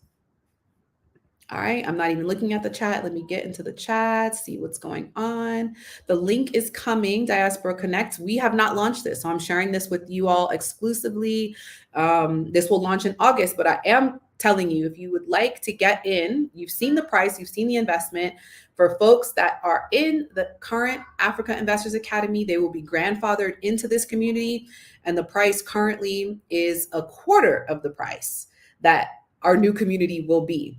All right. I'm not even looking at the chat. Let me get into the chat, see what's going on. The link is coming, Diaspora Connect. We have not launched this, so I'm sharing this with you all exclusively. This will launch in August, but I am telling you, if you would like to get in, you've seen the price, you've seen the investment. For folks that are in the current Africa Investors Academy, they will be grandfathered into this community. And the price currently is a quarter of the price that our new community will be.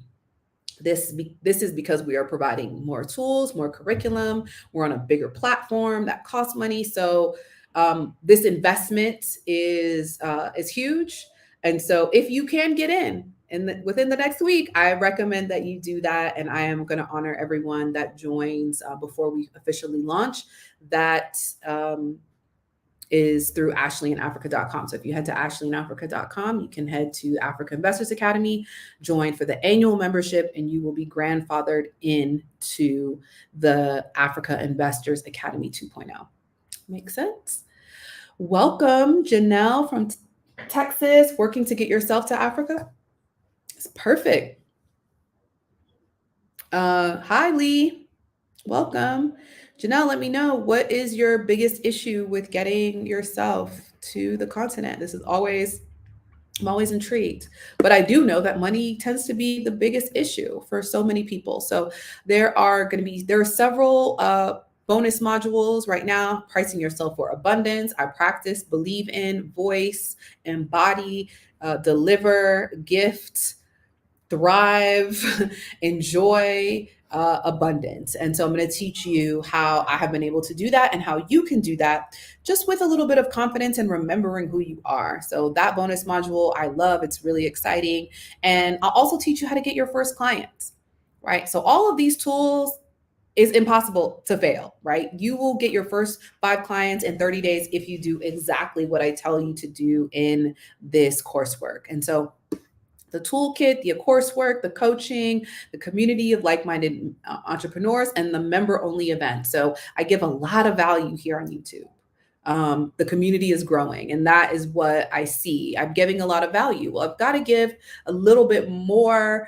This is because we are providing more tools, more curriculum. We're on a bigger platform that costs money. So this investment is huge. And so if you can get in within the next week, I recommend that you do that. And I am going to honor everyone that joins before we officially launch. That is through ashleyinafrica.com. So if you head to ashleyinafrica.com, you can head to Africa Investors Academy, join for the annual membership, and you will be grandfathered into the Africa Investors Academy 2.0. Make sense? Welcome, Janelle from Texas, working to get yourself to Africa. It's perfect. Hi, Lee. Welcome. Janelle, let me know, what is your biggest issue with getting yourself to the continent? I'm always intrigued. But I do know that money tends to be the biggest issue for so many people. So there are several bonus modules right now: pricing yourself for abundance, I practice, believe in, voice, embody, deliver, gift, thrive, enjoy, abundance. And so I'm going to teach you how I have been able to do that and how you can do that just with a little bit of confidence and remembering who you are. So that bonus module I love. It's really exciting. And I'll also teach you how to get your first clients, right? So all of these tools is impossible to fail, right? You will get your first 5 clients in 30 days if you do exactly what I tell you to do in this coursework. And so the toolkit, the coursework, the coaching, the community of like-minded entrepreneurs, and the member-only event. So I give a lot of value here on YouTube. The community is growing, and that is what I see. I'm giving a lot of value. Well, I've got to give a little bit more.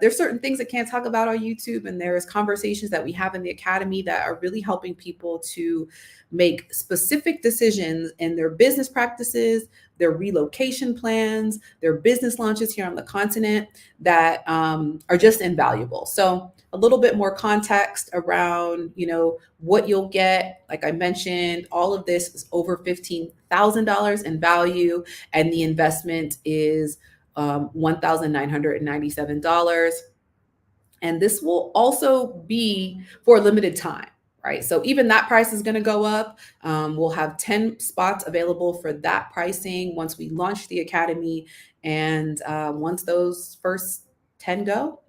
There's certain things I can't talk about on YouTube, and there's conversations that we have in the academy that are really helping people to make specific decisions in their business practices, their relocation plans, their business launches here on the continent that are just invaluable. So a little bit more context around, what you'll get. Like I mentioned, all of this is over $15,000 in value, and the investment is $1,997. And this will also be for a limited time, right? So even that price is going to go up. We'll have 10 spots available for that pricing once we launch the academy. And once those first 10 go,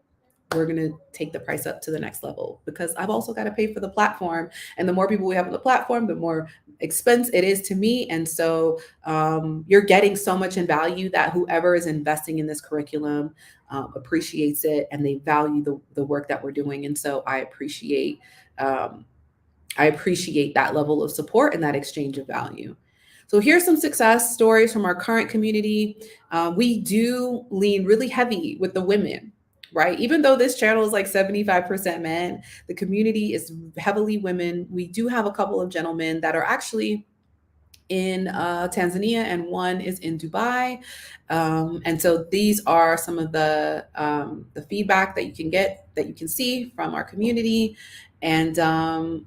we're going to take the price up to the next level, because I've also got to pay for the platform. And the more people we have on the platform, the more expense it is to me. And so you're getting so much in value that whoever is investing in this curriculum appreciates it, and they value the work that we're doing. And so I appreciate that level of support and that exchange of value. So here's some success stories from our current community. We do lean really heavy with the women, right? Even though this channel is like 75% men, the community is heavily women. We do have a couple of gentlemen that are actually in Tanzania, and one is in Dubai. And so these are some of the feedback that you can get, that you can see from our community. And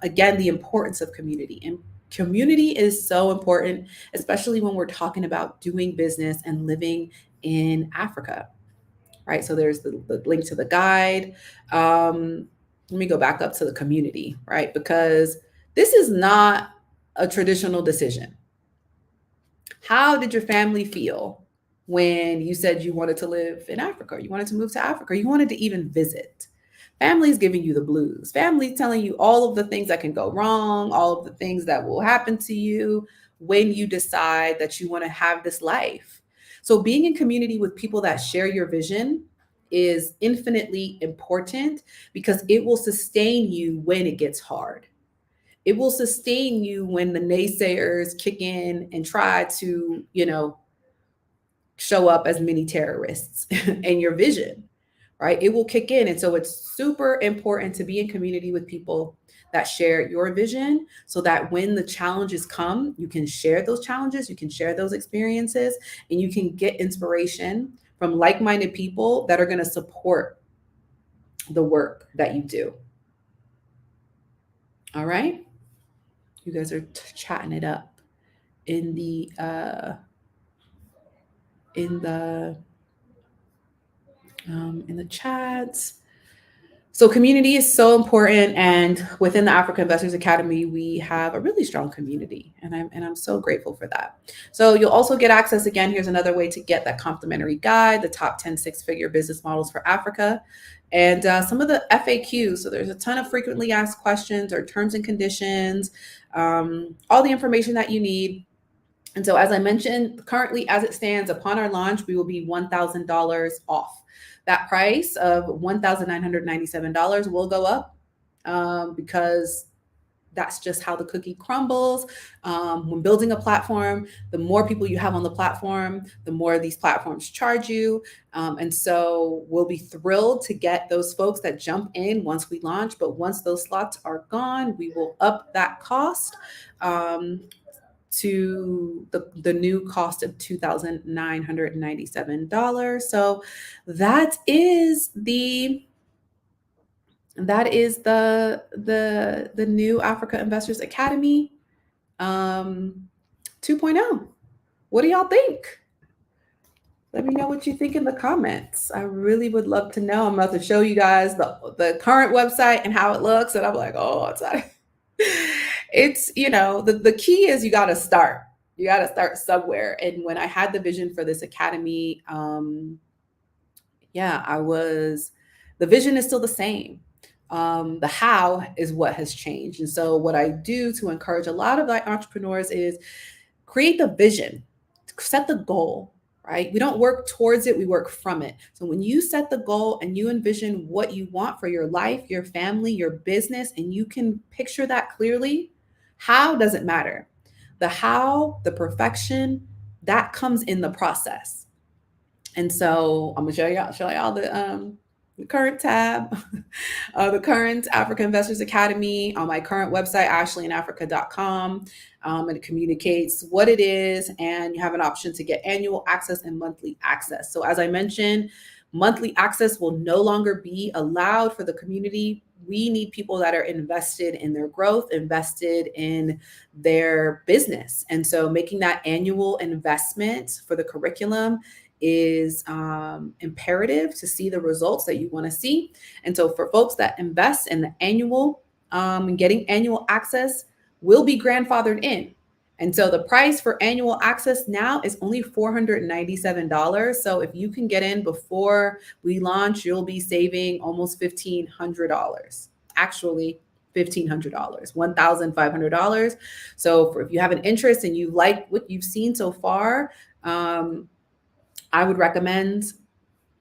again, the importance of community. And community is so important, especially when we're talking about doing business and living in Afrika, right? So there's the link to the guide. Let me go back up to the community, right? Because this is not a traditional decision. How did your family feel when you said you wanted to live in Africa, or you wanted to move to Africa, or you wanted to even visit? Family's giving you the blues. Family's telling you all of the things that can go wrong, all of the things that will happen to you when you decide that you want to have this life. So being in community with people that share your vision is infinitely important, because it will sustain you when it gets hard. It will sustain you when the naysayers kick in and try to, show up as mini terrorists in your vision, right? It will kick in. And so it's super important to be in community with people that share your vision, so that when the challenges come, you can share those challenges, you can share those experiences, and you can get inspiration from like-minded people that are going to support the work that you do. All right. You guys are chatting it up in the chats. So community is so important, and within the Africa Investors Academy, we have a really strong community, and I'm so grateful for that. So you'll also get access. Again, here's another way to get that complimentary guide: the top 10 six-figure business models for Africa, and some of the FAQs. So there's a ton of frequently asked questions, or terms and conditions, all the information that you need. And so, as I mentioned, currently, as it stands, upon our launch, we will be $1,000 off. That price of $1,997 will go up because that's just how the cookie crumbles. When building a platform, the more people you have on the platform, the more these platforms charge you. And so we'll be thrilled to get those folks that jump in once we launch. But once those slots are gone, we will up that cost to the new cost of $2,997. So that is the new Africa Investors Academy 2.0. What do y'all think? Let me know what you think in the comments. I really would love to know. I'm about to show you guys the current website and how it looks, and I'm like, oh, it's the key is you got to start. You got to start somewhere. And when I had the vision for this academy, the vision is still the same. The how is what has changed. And so what I do to encourage a lot of the entrepreneurs is create the vision, set the goal, right? We don't work towards it, we work from it. So when you set the goal and you envision what you want for your life, your family, your business, and you can picture that clearly, how doesn't matter. The how, the perfection, that comes in the process. And so I'm gonna show y'all the current tab, the current Africa Investors Academy on my current website, ashleyinafrica.com. And it communicates what it is, and you have an option to get annual access and monthly access. So as I mentioned, monthly access will no longer be allowed for the community. We need people that are invested in their growth, invested in their business. And so making that annual investment for the curriculum is imperative to see the results that you want to see. And so for folks that invest in the annual and getting annual access will be grandfathered in. And so the price for annual access now is only $497. So if you can get in before we launch, you'll be saving almost $1,500. Actually, $1,500, $1,500. So if you have an interest and you like what you've seen so far, I would recommend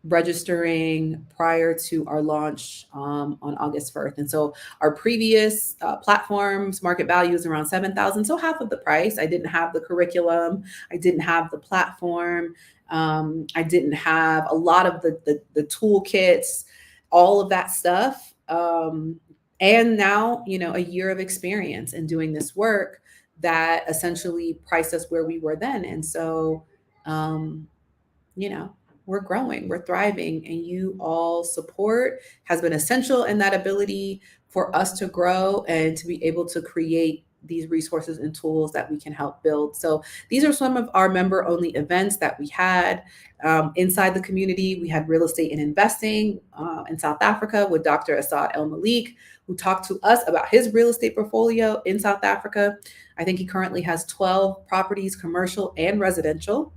registering prior to our launch on August 1st. And so our previous platforms market value is around $7,000, so half of the price. I didn't have the curriculum, I didn't have the platform, I didn't have a lot of the toolkits, all of that stuff. And now, a year of experience in doing this work that essentially priced us where we were then. And so, we're growing, we're thriving, and you all support has been essential in that ability for us to grow and to be able to create these resources and tools that we can help build. So these are some of our member only events that we had inside the community. We had real estate and investing in South Africa with Dr. Assad El Malik, who talked to us about his real estate portfolio in South Africa. I think he currently has 12 properties, commercial and residential.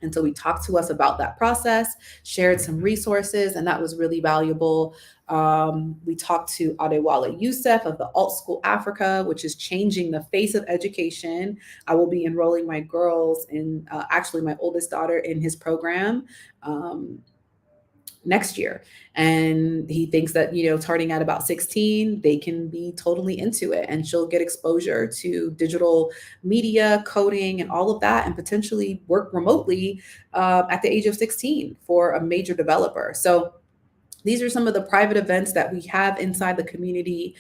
And so he talked to us about that process, shared some resources, and that was really valuable. We talked to Adewale Youssef of the Alt School Africa, which is changing the face of education. I will be enrolling my girls in, actually my oldest daughter in his program next year. And he thinks that, starting at about 16, they can be totally into it, and she'll get exposure to digital media, coding, and all of that, and potentially work remotely at the age of 16 for a major developer. So these are some of the private events that we have inside the community.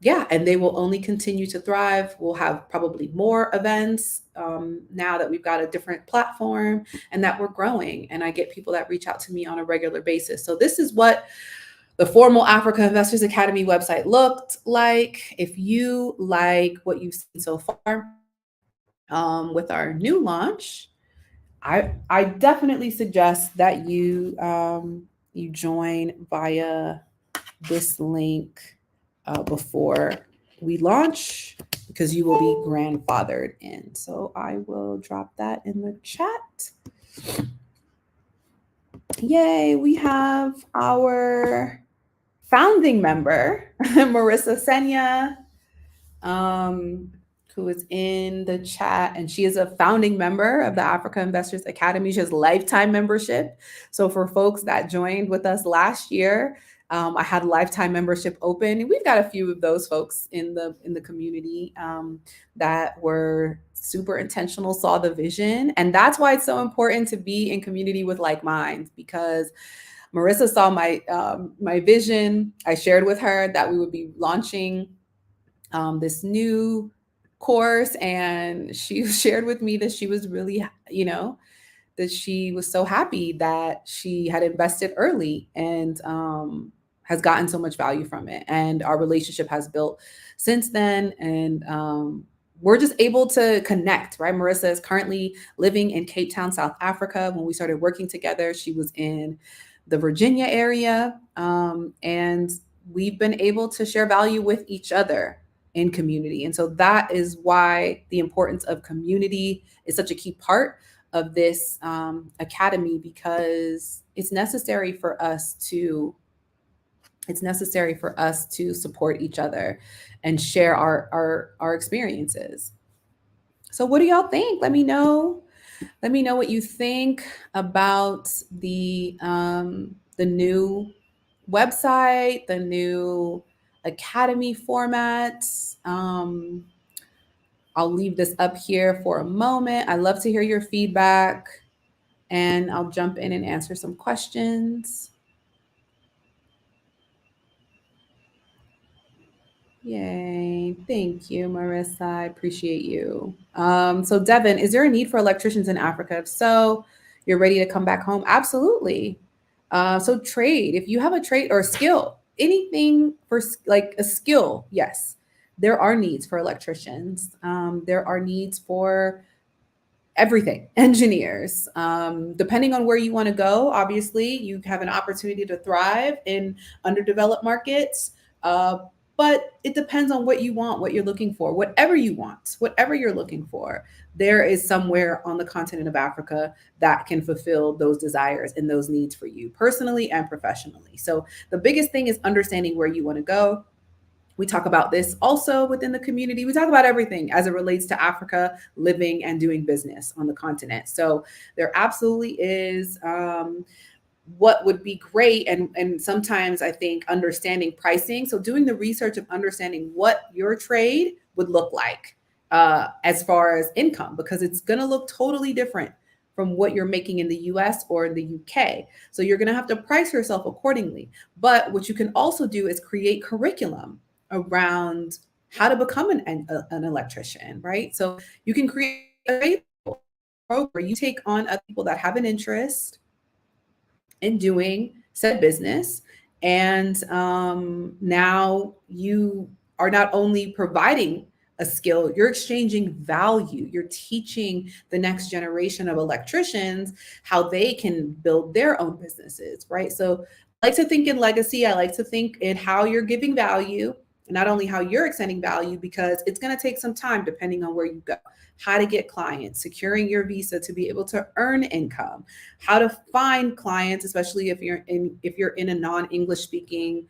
And they will only continue to thrive. We'll have probably more events now that we've got a different platform and that we're growing. And I get people that reach out to me on a regular basis. So this is what the formal Africa Investors Academy website looked like. If you like what you've seen so far with our new launch, I definitely suggest that you join via this link before we launch, because you will be grandfathered in. So I will drop that in the chat. Yay, we have our founding member, Marissa Senya, who is in the chat, and she is a founding member of the Africa Investors Academy. She has lifetime membership. So for folks that joined with us last year, I had lifetime membership open. We've got a few of those folks in the community that were super intentional, saw the vision, and that's why it's so important to be in community with like minds, because Marissa saw my vision. I shared with her that we would be launching this new course, and she shared with me that she was really, that she was so happy that she had invested early and has gotten so much value from it. And our relationship has built since then. And we're just able to connect, right? Marissa is currently living in Cape Town, South Africa. When we started working together, she was in the Virginia area. And we've been able to share value with each other in community. And so that is why the importance of community is such a key part of this academy, because it's necessary for us to support each other and share our experiences. So what do y'all think? Let me know what you think about the new website, the new academy format. I'll leave this up here for a moment. I love to hear your feedback, and I'll jump in and answer some questions. Yay. Thank you, Marissa. I appreciate you. So Devin, is there a need for electricians in Africa? If so, you're ready to come back home? Absolutely. So trade, if you have a trade or a skill, anything for like a skill, yes, there are needs for electricians. There are needs for everything, engineers. Depending on where you want to go, obviously, you have an opportunity to thrive in underdeveloped markets. But it depends on what you want, what you're looking for, whatever you want, whatever you're looking for. There is somewhere on the continent of Africa that can fulfill those desires and those needs for you personally and professionally. So the biggest thing is understanding where you want to go. We talk about this also within the community. We talk about everything as it relates to Africa, living and doing business on the continent. So there absolutely is what would be great. And sometimes I think understanding pricing. So doing the research of understanding what your trade would look like as far as income, because it's going to look totally different from what you're making in the US or in the UK. So you're going to have to price yourself accordingly. But what you can also do is create curriculum around how to become an electrician, right? So you can create a program where you take on other people that have an interest in doing said business. And now you are not only providing a skill, you're exchanging value. You're teaching the next generation of electricians how they can build their own businesses, right? So I like to think in legacy. I like to think in how you're giving value, not only how you're extending value, because it's going to take some time depending on where you go, how to get clients, securing your visa to be able to earn income, how to find clients, especially if you're in a non-English speaking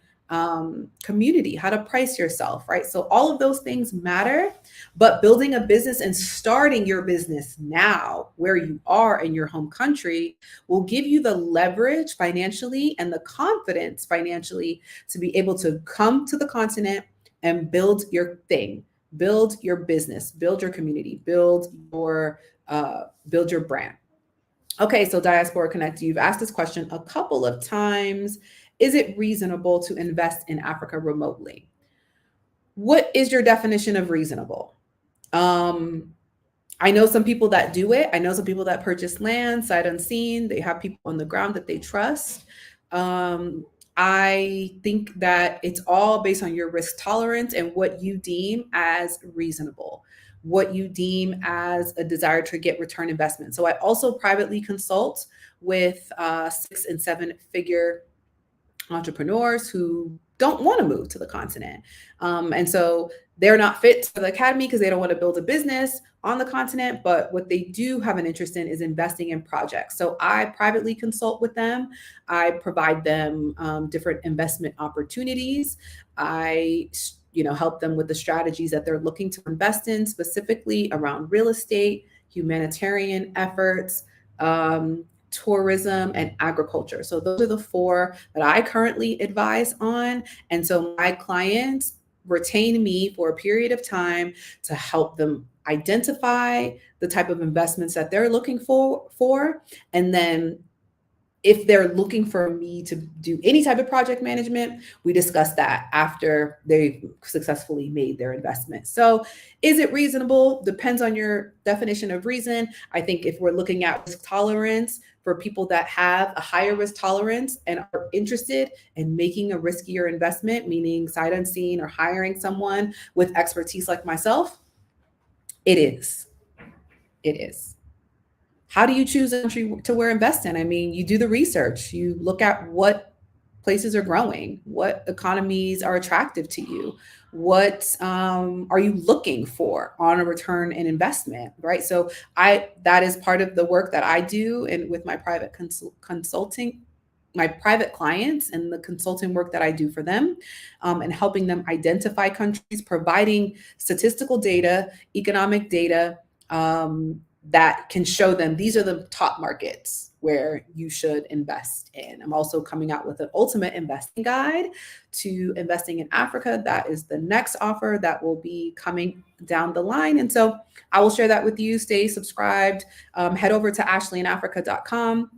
community, how to price yourself, right? So all of those things matter, but building a business and starting your business now where you are in your home country will give you the leverage financially and the confidence financially to be able to come to the continent and build your thing, build your business, build your community, build your brand. Okay, so Diaspora Connect, you've asked this question a couple of times. Is it reasonable to invest in Africa remotely? What is your definition of reasonable? I know some people that do it. I know some people that purchase land sight unseen. They have people on the ground that they trust. I think that it's all based on your risk tolerance and what you deem as reasonable, what you deem as a desire to get return investment. So I also privately consult with 6 and 7 figure entrepreneurs who don't want to move to the continent. And so they're not fit for the academy because they don't want to build a business on the continent. But what they do have an interest in is investing in projects. So I privately consult with them. I provide them different investment opportunities. I help them with the strategies that they're looking to invest in, specifically around real estate, humanitarian efforts, tourism, and agriculture. So those are the 4 that I currently advise on. And so my clients retain me for a period of time to help them identify the type of investments that they're looking for. And then if they're looking for me to do any type of project management, we discuss that after they've successfully made their investment. So is it reasonable? Depends on your definition of reason. I think if we're looking at risk tolerance for people that have a higher risk tolerance and are interested in making a riskier investment, meaning sight unseen or hiring someone with expertise like myself, it is. It is. How do you choose a country to where invest in? I mean, you do the research, you look at what places are growing, what economies are attractive to you, what are you looking for on a return in investment, right? So that is part of the work that I do, and with my private consulting, my private clients, and the consulting work that I do for them, and helping them identify countries, providing statistical data, economic data, that can show them these are the top markets where you should invest in. I'm also coming out with an ultimate investing guide to investing in Africa. That is the next offer that will be coming down the line. And so I will share that with you. Stay subscribed. Head over to ashleyinafrica.com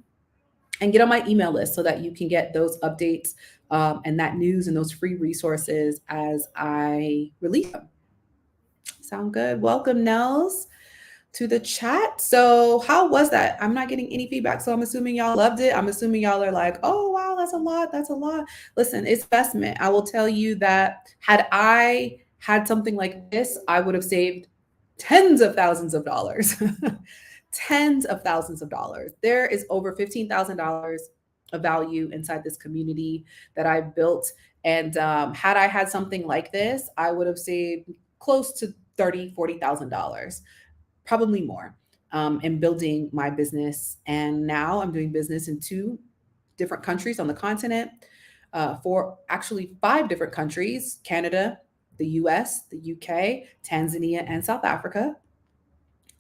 and get on my email list so that you can get those updates and that news and those free resources as I release them. Sound good? Welcome, Nels, to the chat. So how was that? I'm not getting any feedback, so I'm assuming y'all loved it. I'm assuming y'all are like, oh wow, that's a lot. That's a lot. Listen, it's investment. I will tell you that had I had something like this, I would have saved tens of thousands of dollars. Tens of thousands of dollars. There is over $15,000 of value inside this community that I've built. And had I had something like this, I would have saved close to $30,000, $40,000. Probably more, in building my business. And now I'm doing business in 2 different countries on the continent, actually 5 different countries: Canada, the US, the UK, Tanzania, and South Africa.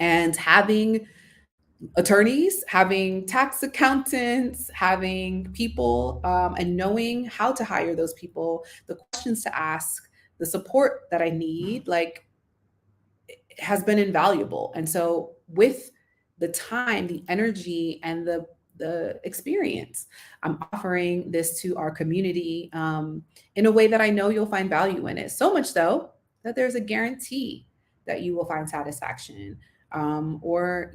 And having attorneys, having tax accountants, having people, and knowing how to hire those people, the questions to ask, the support that I need, like, has been invaluable. And so with the time, the energy, and the experience, I'm offering this to our community in a way that I know you'll find value in it. So much so that there's a guarantee that you will find satisfaction, or,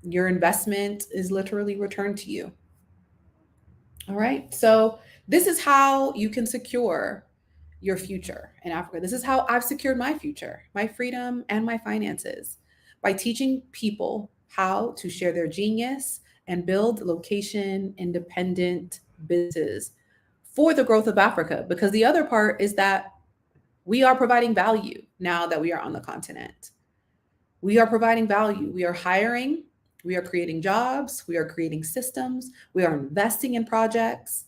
your investment is literally returned to you. All right. So this is how you can secure your future in Africa. This is how I've secured my future, my freedom, and my finances, by teaching people how to share their genius and build location independent businesses for the growth of Africa. Because the other part is that we are providing value now that we are on the continent. We are providing value. We are hiring, we are creating jobs, we are creating systems, we are investing in projects,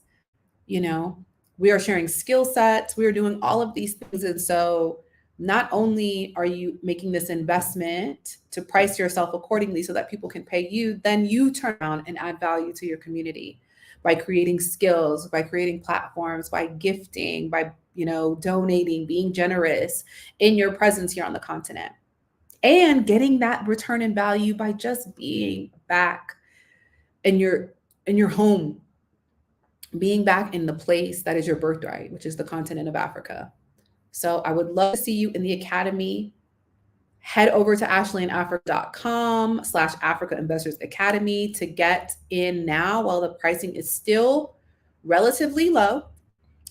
we are sharing skill sets, we are doing all of these things. And so not only are you making this investment to price yourself accordingly so that people can pay you, then you turn around and add value to your community by creating skills, by creating platforms, by gifting, by, donating, being generous in your presence here on the continent, and getting that return in value by just being back in your home, being back in the place that is your birthright, which is the continent of Africa. So I would love to see you in the Academy. Head over to ashleyinafrica.com/Africa Investors Academy to get in now while the pricing is still relatively low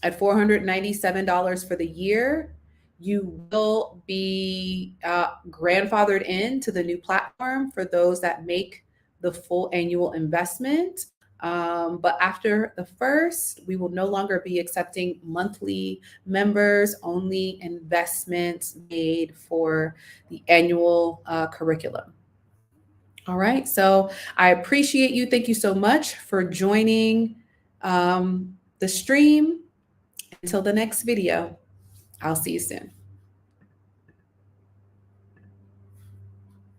at $497 for the year. You will be grandfathered into the new platform for those that make the full annual investment. But after the first, we will no longer be accepting monthly members, only investments made for the annual curriculum. All right. So I appreciate you. Thank you so much for joining the stream. Until the next video, I'll see you soon.